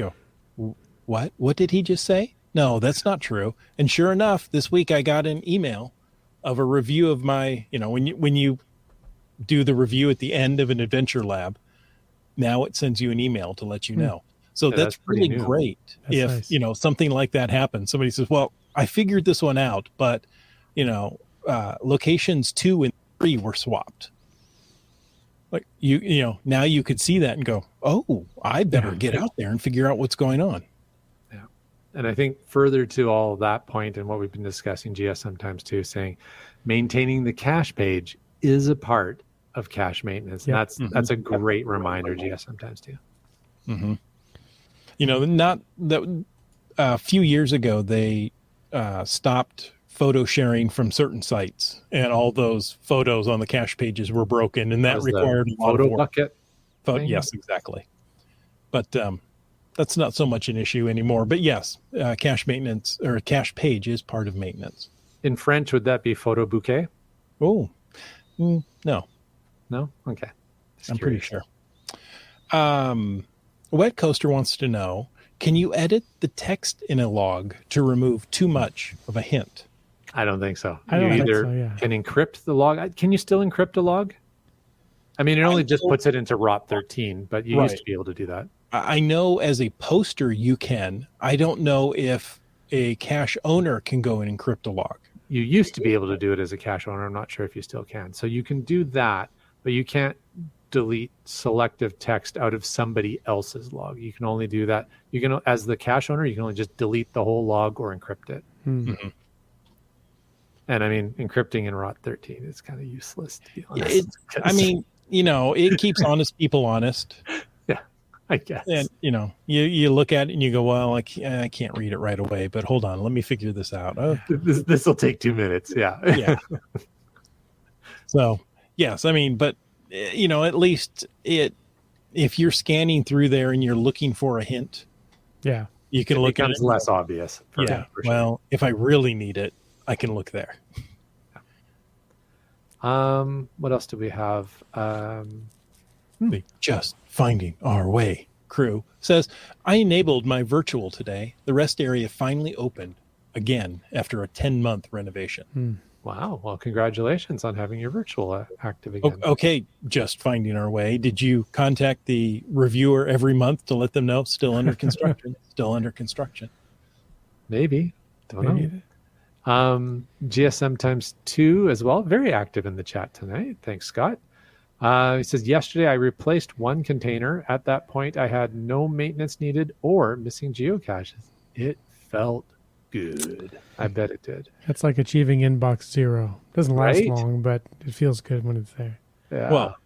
what did he just say? No, that's not true. And sure enough, this week I got an email of a review of my, when you do the review at the end of an adventure lab, now it sends you an email to let you know. So that's really great. That's if, something like that happens. Somebody says, well, I figured this one out, but, locations 2 and 3 were swapped. Like now you could see that and go, oh, I better get out there and figure out what's going on. Yeah. And I think further to all of that point and what we've been discussing, GS sometimes too, saying maintaining the cache page is a part of cache maintenance. Yep. And that's a great reminder, GS sometimes too. Mm-hmm. You know, not that a few years ago, they stopped photo sharing from certain sites, and all those photos on the cache pages were broken, and that required a lot of work. Bucket. Yes, exactly. But that's not so much an issue anymore. But yes, cache maintenance or a cache page is part of maintenance. In French, would that be photo bouquet? Oh, no. No? Okay. I'm pretty sure. Wet Coaster wants to know, can you edit the text in a log to remove too much of a hint? I don't think so. I don't You think either so, yeah. can encrypt the log. Can you still encrypt a log? I mean, it only just puts it into ROT 13, but you used to be able to do that. I know as a poster you can. I don't know if a cache owner can go and encrypt a log. You used to be able to do it as a cache owner. I'm not sure if you still can. So you can do that, but you can't delete selective text out of somebody else's log. You can only do that. You can, as the cache owner, you can only just delete the whole log or encrypt it. Mm-hmm. And I mean, encrypting in ROT 13 is kind of useless, to be honest. I mean, you know, it keeps honest people honest. Yeah, I guess. And, you know, you look at it and you go, well, I can't read it right away, but hold on, let me figure this out. Oh, this will take 2 minutes. Yeah. Yeah. So, yes, I mean, but, you know, at least if you're scanning through there and you're looking for a hint, Yeah. you can look at it. It becomes less obvious. For sure. Well, if I really need it, I can look there. What else do we have? The Just Finding Our Way crew says, I enabled my virtual today. The rest area finally opened again after a 10-month renovation. Wow. Well, congratulations on having your virtual active again. Okay, Just Finding Our Way. Did you contact the reviewer every month to let them know still under construction? Still under construction. Maybe. Don't know. GSM times 2 as well. Very active in the chat tonight. Thanks, Scott. He says, yesterday I replaced one container. At that point, I had no maintenance needed or missing geocaches. It felt good. I bet it did. That's like achieving inbox 0. Doesn't last Right? long, but it feels good when it's there. Yeah. Well,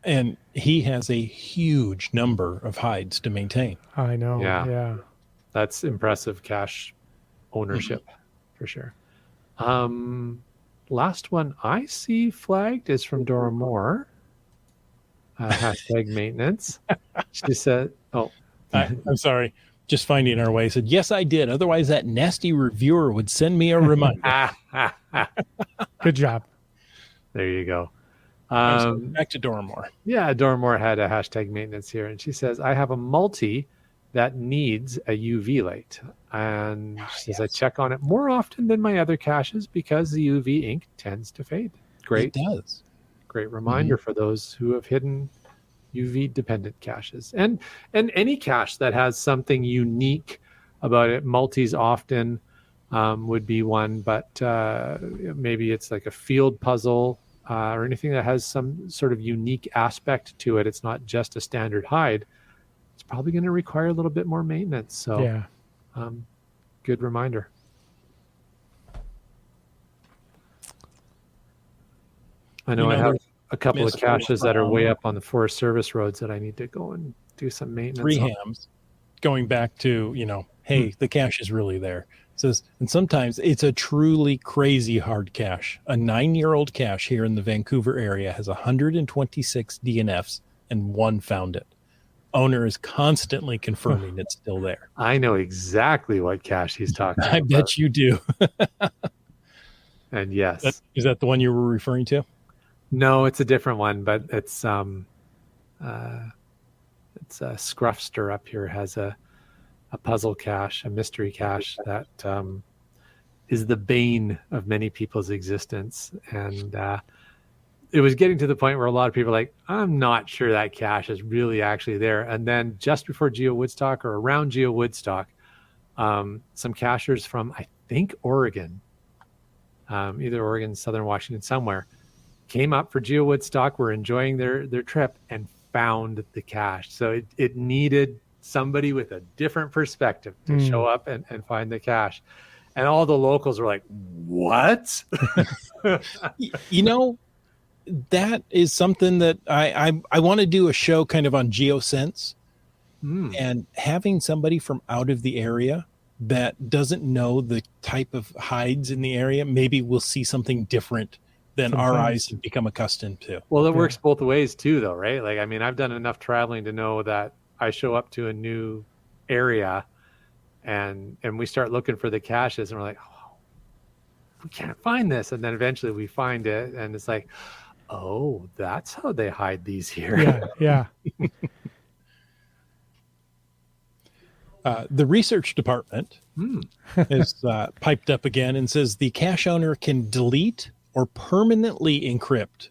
and he has a huge number of hides to maintain. I know. Yeah. Yeah. That's impressive cache ownership for sure. Last one I see flagged is from Dora Moore. Hashtag maintenance. She said, I'm sorry. Just Finding Our Way said, yes, I did. Otherwise, that nasty reviewer would send me a reminder. Good job. There you go. Back to Dora Moore. Yeah, Dora Moore had a hashtag maintenance here, and she says, I have a multi that needs a UV light. And she says, I check on it more often than my other caches because the UV ink tends to fade. Great. It does. Great reminder for those who have hidden UV dependent caches, and any cache that has something unique about it. Multis often would be one, but maybe it's like a field puzzle or anything that has some sort of unique aspect to it. It's not just a standard hide. It's probably going to require a little bit more maintenance. So Yeah. Good reminder. I know I have a couple of caches that are way up on the Forest Service roads that I need to go and do some maintenance. 3 hams, going back to, you know, hey, the cache is really there. It says, and sometimes it's a truly crazy hard cache. A 9-year-old cache here in the Vancouver area has 126 DNFs and 1 found it. Owner is constantly confirming it's still there. I know exactly what cache he's talking about. I bet you do. And yes. Is that the one you were referring to? No, it's a different one, but it's a Scruffster up here has a puzzle cache, a mystery cache that is the bane of many people's existence. And it was getting to the point where a lot of people are like, I'm not sure that cache is really actually there. And then just before Geo Woodstock or around Geo Woodstock, some cachers from, I think, Oregon, either Oregon, Southern Washington, somewhere, came up for Geo Woodstock, were enjoying their trip, and found the cache. So it needed somebody with a different perspective to show up and find the cache. And all the locals were like, what? You know, that is something that I want to do a show kind of on geosense, and having somebody from out of the area that doesn't know the type of hides in the area, maybe we'll see something different than our eyes have become accustomed to. Well, it works both ways too, though, right? Like, I mean, I've done enough traveling to know that I show up to a new area and we start looking for the caches, and we're like, oh, we can't find this. And then eventually we find it, and it's like, oh, that's how they hide these here. Yeah. The research department is piped up again and says the cache owner can delete or permanently encrypt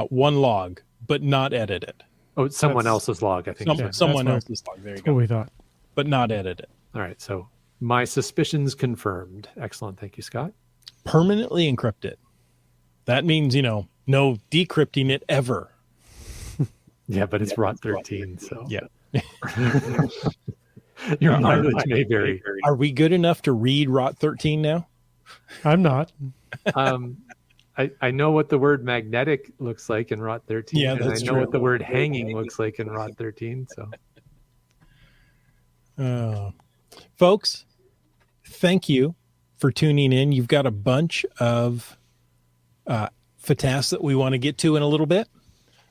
one log, but not edit it. Oh, it's someone else's log, I think. Someone else's log. There you go. What we thought. But not edit it. All right. So my suspicions confirmed. Excellent. Thank you, Scott. Permanently encrypt it. That means, no decrypting it ever. Yeah, but it's ROT 13. So yeah. Your mileage may vary. Are we good enough to read ROT 13 now? I'm not. I know what the word magnetic looks like in ROT 13. Yeah, and that's I know true. what the word hanging looks like in ROT 13. So, folks, thank you for tuning in. You've got a bunch of FATAS that we want to get to in a little bit.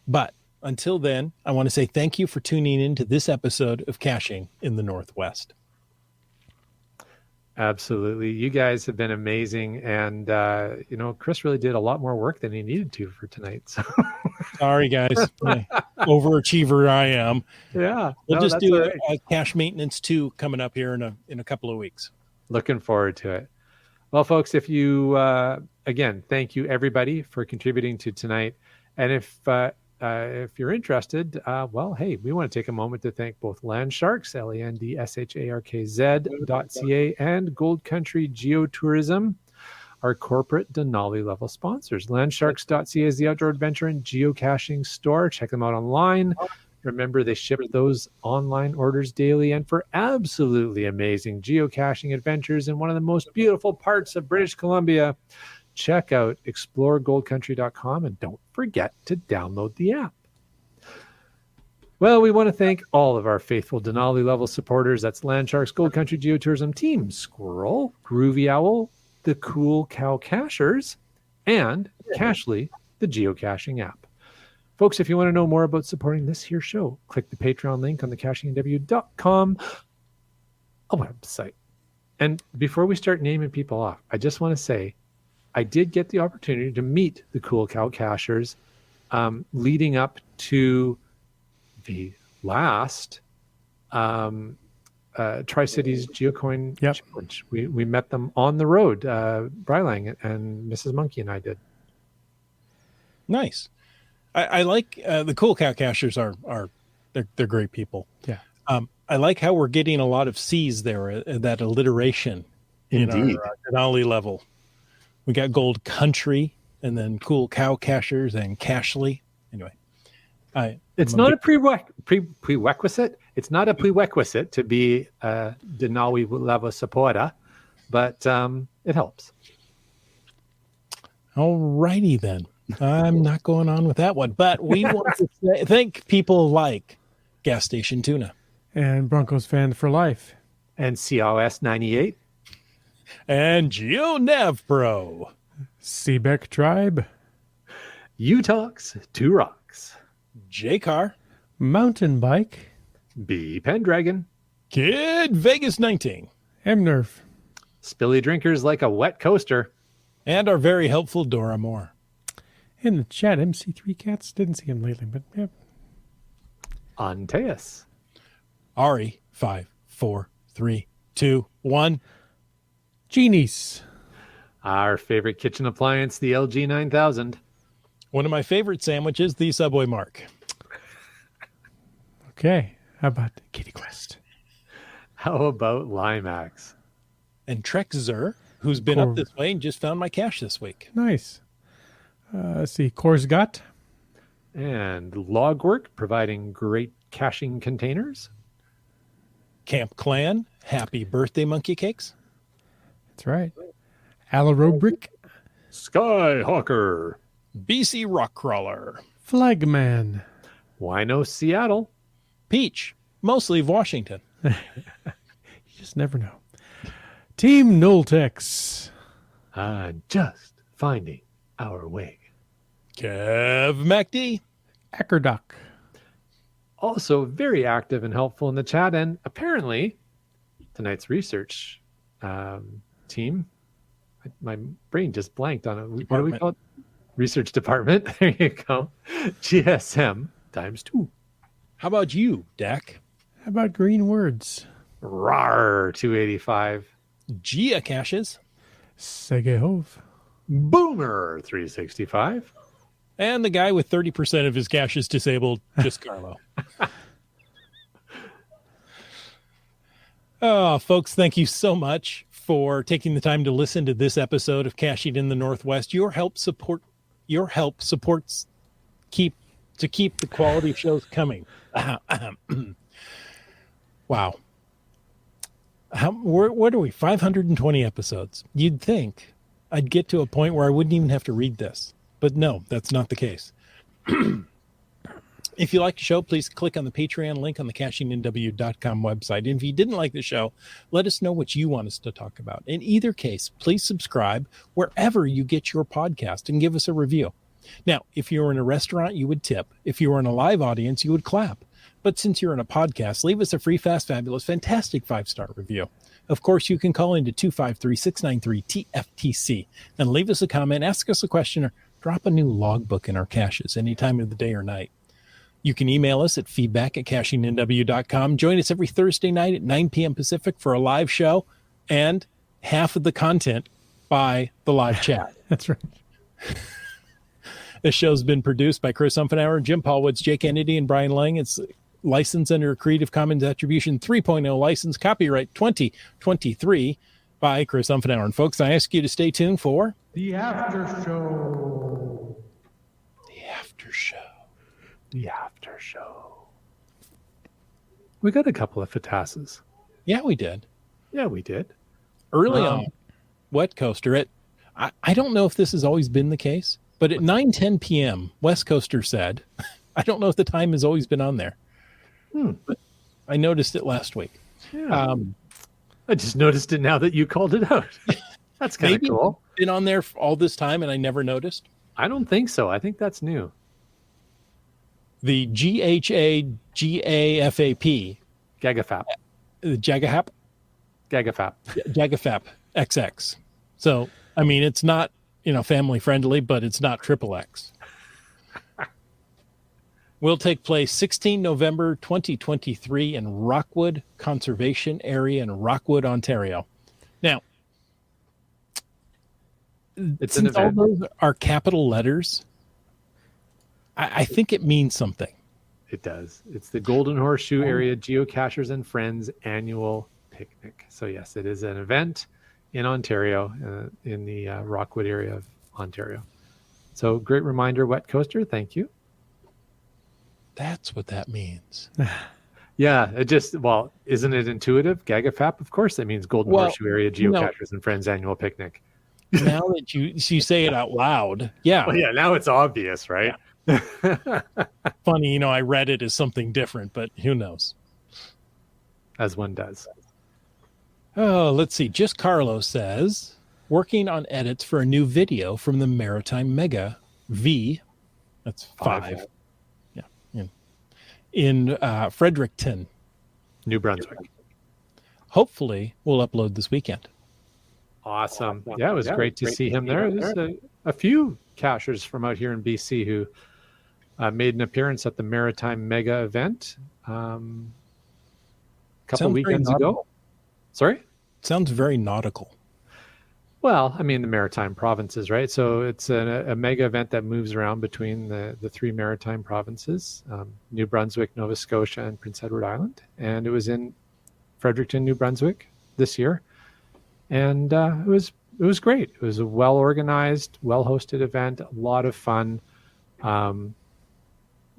But until then, I want to say thank you for tuning in to this episode of Caching in the Northwest. absolutely. You guys have been amazing. And, Chris really did a lot more work than he needed to for tonight. So, sorry, guys. Overachiever I am. Yeah. We'll just do a cache maintenance 2 coming up here in a couple of weeks. Looking forward to it. Well, folks, if you, again, thank you everybody for contributing to tonight. And if you're interested, hey, we want to take a moment to thank both Landsharks, LANDSHARKZ.ca, and Gold Country Geotourism, our corporate Denali level sponsors. Landsharks.ca is the outdoor adventure and geocaching store. Check them out online. Remember, they ship those online orders daily, and for absolutely amazing geocaching adventures in one of the most beautiful parts of British Columbia, check out exploregoldcountry.com, and don't forget to download the app. Well, we want to thank all of our faithful Denali level supporters. That's Landsharks, Gold Country Geotourism, Team Squirrel, Groovy Owl, the Cool Cow Cachers, and Cachly, the geocaching app. Folks, if you want to know more about supporting this here show, click the Patreon link on the cachingw.com website. And before we start naming people off, I just want to say I did get the opportunity to meet the Cool Cow Cachers leading up to the last Tri-Cities Geocoin Challenge. We met them on the road, Brylang and Mrs. Monkey and I did. Nice. I like the Cool Cow Cachers they're great people. Yeah. I like how we're getting a lot of C's there, that alliteration in our Denali level. We got Gold Country and then Cool Cow Cachers and Cachly. Anyway, it's not a prerequisite. It's not a prerequisite to be a Denali level supporter, but it helps. All righty then. I'm not going on with that one, but we want to thank people like Gas Station Tuna And Broncos fan for life. And COS 98. And GeoNav Pro. Seebeck Tribe. U-Talks, 2 Rocks. J-Car. Mountain Bike. B Pendragon. Kid Vegas 19. M-Nerf. Spilly Drinkers Like a Wet Coaster. And our very helpful Dora Moore. In the chat, MC3 Cats. Didn't see him lately, but yeah. Antaeus. Ari, 5, 4, 3, 2, 1. Genies. Our favorite kitchen appliance, the LG 9000. One of my favorite sandwiches, the Subway Mark. Okay. How about Kitty Quest? How about Limax? And Trexzer, who's been up this way and just found my cache this week. Nice. Let's see. Korsgat. And Logwork, providing great caching containers. Camp Clan, happy birthday monkey cakes. That's right. Alarobrick, Skyhawker. BC Rock Crawler. Flagman. Wino Seattle. Peach, mostly of Washington. You just never know. Team Noltex. Just finding our way. Kev MacD. Ackerduck. Also very active and helpful in the chat. And apparently, tonight's research team, my brain just blanked on it. What do we call it? Research department. There you go. GSM ×2. How about you, Dak? How about Green Words? RAR 285. Geocaches. Segehove. Boomer 365. And the guy with 30% of his caches disabled, just Carlo. Oh, folks, thank you so much for taking the time to listen to this episode of Caching in the Northwest. Your help supports keep the quality of shows coming. Wow. What are we? 520 episodes. You'd think I'd get to a point where I wouldn't even have to read this. But no, that's not the case. If you like the show, please click on the Patreon link on the cachingnw.com website. And if you didn't like the show, let us know what you want us to talk about. In either case, please subscribe wherever you get your podcast and give us a review. Now, if you were in a restaurant, you would tip. If you were in a live audience, you would clap. But since you're in a podcast, leave us a free, fast, fabulous, fantastic 5-star review. Of course, you can call into 253-693-TFTC and leave us a comment, ask us a question, or drop a new logbook in our caches any time of the day or night. You can email us at feedback@cachingnw.com. Join us every Thursday night at 9 p.m. Pacific for a live show and half of the content by the live chat. That's right. This show's been produced by Chris Umfenauer, Jim Paulwoods, Jay Kennedy, and Brian Lang. It's licensed under Creative Commons Attribution 3.0 license, copyright 2023 by Chris Umfenauer. And folks, I ask you to stay tuned for The After Show. The After Show. The After Show. We got a couple of FATASs. Yeah, we did. Yeah, we did. Early on, Wet Coaster, I don't know if this has always been the case, but at 9:10 p.m., West Coaster said, I don't know if the time has always been on there. But I noticed it last week. Yeah. I just noticed it now that you called it out. That's kind of cool. Been on there all this time and I never noticed. I don't think so. I think that's new. The GHAGAFAP. Gagafap. Jagafap? Gagafap. Jagafap XX. So, I mean, it's not, family friendly, but it's not XXX. Will take place 16 November 2023 in Rockwood Conservation Area in Rockwood, Ontario. Now, it's an event. All those are capital letters, I think it means something. It does. It's the Golden Horseshoe Area Geocachers and Friends annual picnic. So yes, it is an event in Ontario, in the Rockwood area of Ontario. So great reminder, Wet Coaster. Thank you. That's what that means. Yeah, isn't it intuitive? Gagafap, of course, that means Golden Horseshoe Area Geocachers and Friends annual picnic. Now that you say it out loud, yeah. Well, yeah, now it's obvious, right? Yeah. Funny, I read it as something different, but who knows? As one does. Oh, let's see. Just Carlos says, working on edits for a new video from the Maritime Mega V. That's 5. In Fredericton, New Brunswick. Hopefully, we'll upload this weekend. Awesome. Yeah, it was great to see him there. There's a few cachers from out here in BC who made an appearance at the Maritime Mega event a couple weekends ago. Sorry? Sounds very nautical. Well, I mean, the Maritime provinces, right? So it's a mega event that moves around between the three Maritime provinces, New Brunswick, Nova Scotia, and Prince Edward Island. And it was in Fredericton, New Brunswick this year. And it was great. It was a well-organized, well-hosted event, a lot of fun.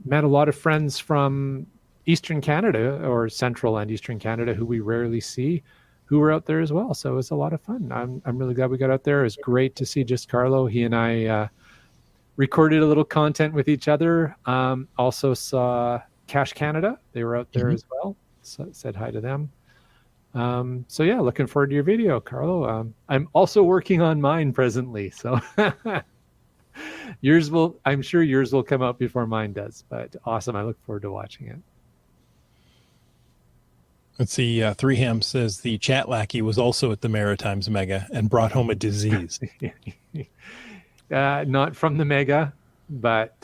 met a lot of friends from Eastern Canada or Central and Eastern Canada who we rarely see, who were out there as well. So it was a lot of fun. I'm really glad we got out there. It was great to see just Carlo. He and I recorded a little content with each other. Also saw Cache Canada. They were out there as well. So said hi to them. So yeah, looking forward to your video, Carlo. I'm also working on mine presently. So I'm sure yours will come out before mine does, but awesome. I look forward to watching it. Let's see. 3Ham says the chat lackey was also at the Maritimes Mega and brought home a disease. Not from the Mega, but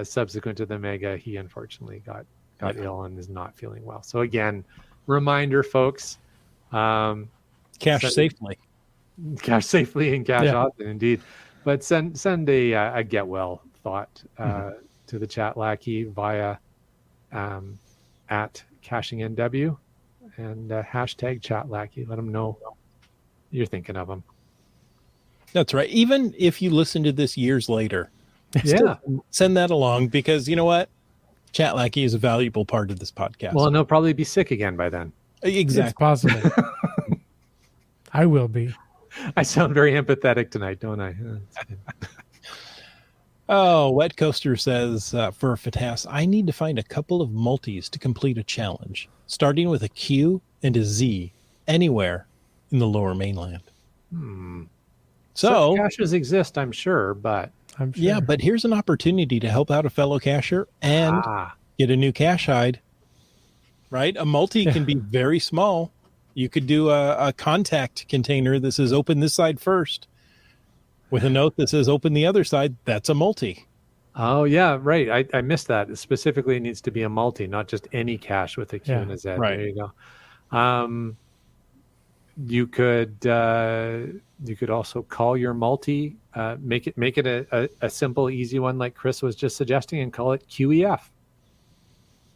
subsequent to the Mega, he unfortunately got ill and is not feeling well. So again, reminder, folks, Cache safely. Cache safely and cache often, indeed. But send a get well thought to the chat lackey via at caching.nw and hashtag chat lackey. Let them know you're thinking of them. That's right. Even if you listen to this years later, yeah, send that along, because you know what? Chat lackey is a valuable part of this podcast. Well, and he'll probably be sick again by then. Exactly. It's possible. I will be. I sound very empathetic tonight, don't I? Oh, Wet Coaster says for Fatas, I need to find a couple of multis to complete a challenge, starting with a Q and a Z anywhere in the lower mainland. So caches exist, I'm sure, but yeah, but here's an opportunity to help out a fellow cacher and get a new cache hide. Right? A multi can be very small. You could do a contact container that says open this side first with a note that says open the other side. That's a multi. Oh, yeah, right. I missed that. Specifically, it needs to be a multi, not just any cache with a Q and a Z. Right. There you go. You could also call your multi, make it a simple, easy one like Chris was just suggesting, and call it QEF.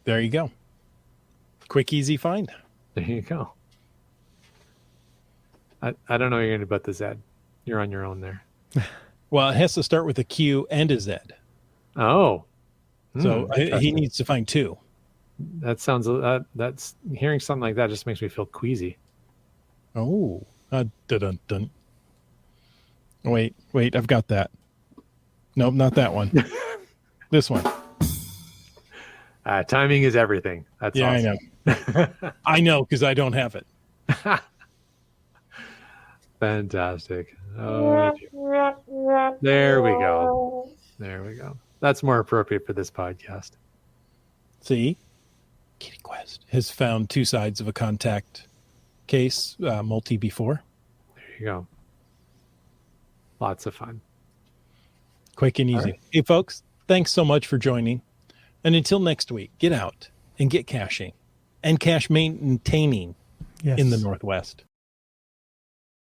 There you go. Quick, easy find. There you go. I don't know what you're going to do about the Z. You're on your own there. Well, it has to start with a Q and a Z. Oh. So he needs to find two. That sounds, that's hearing something like that just makes me feel queasy. Oh. Dun. Wait, I've got that. Nope, not that one. This one. Timing is everything. That's awesome. I know. I know, because I don't have it. Fantastic. Oh, there we go. That's more appropriate for this podcast. See? Kitty Quest has found two sides of a contact case multi before. There you go. Lots of fun. Quick and easy. Right. Hey, folks, thanks so much for joining. And until next week, get out and get caching and cache maintaining in the Northwest.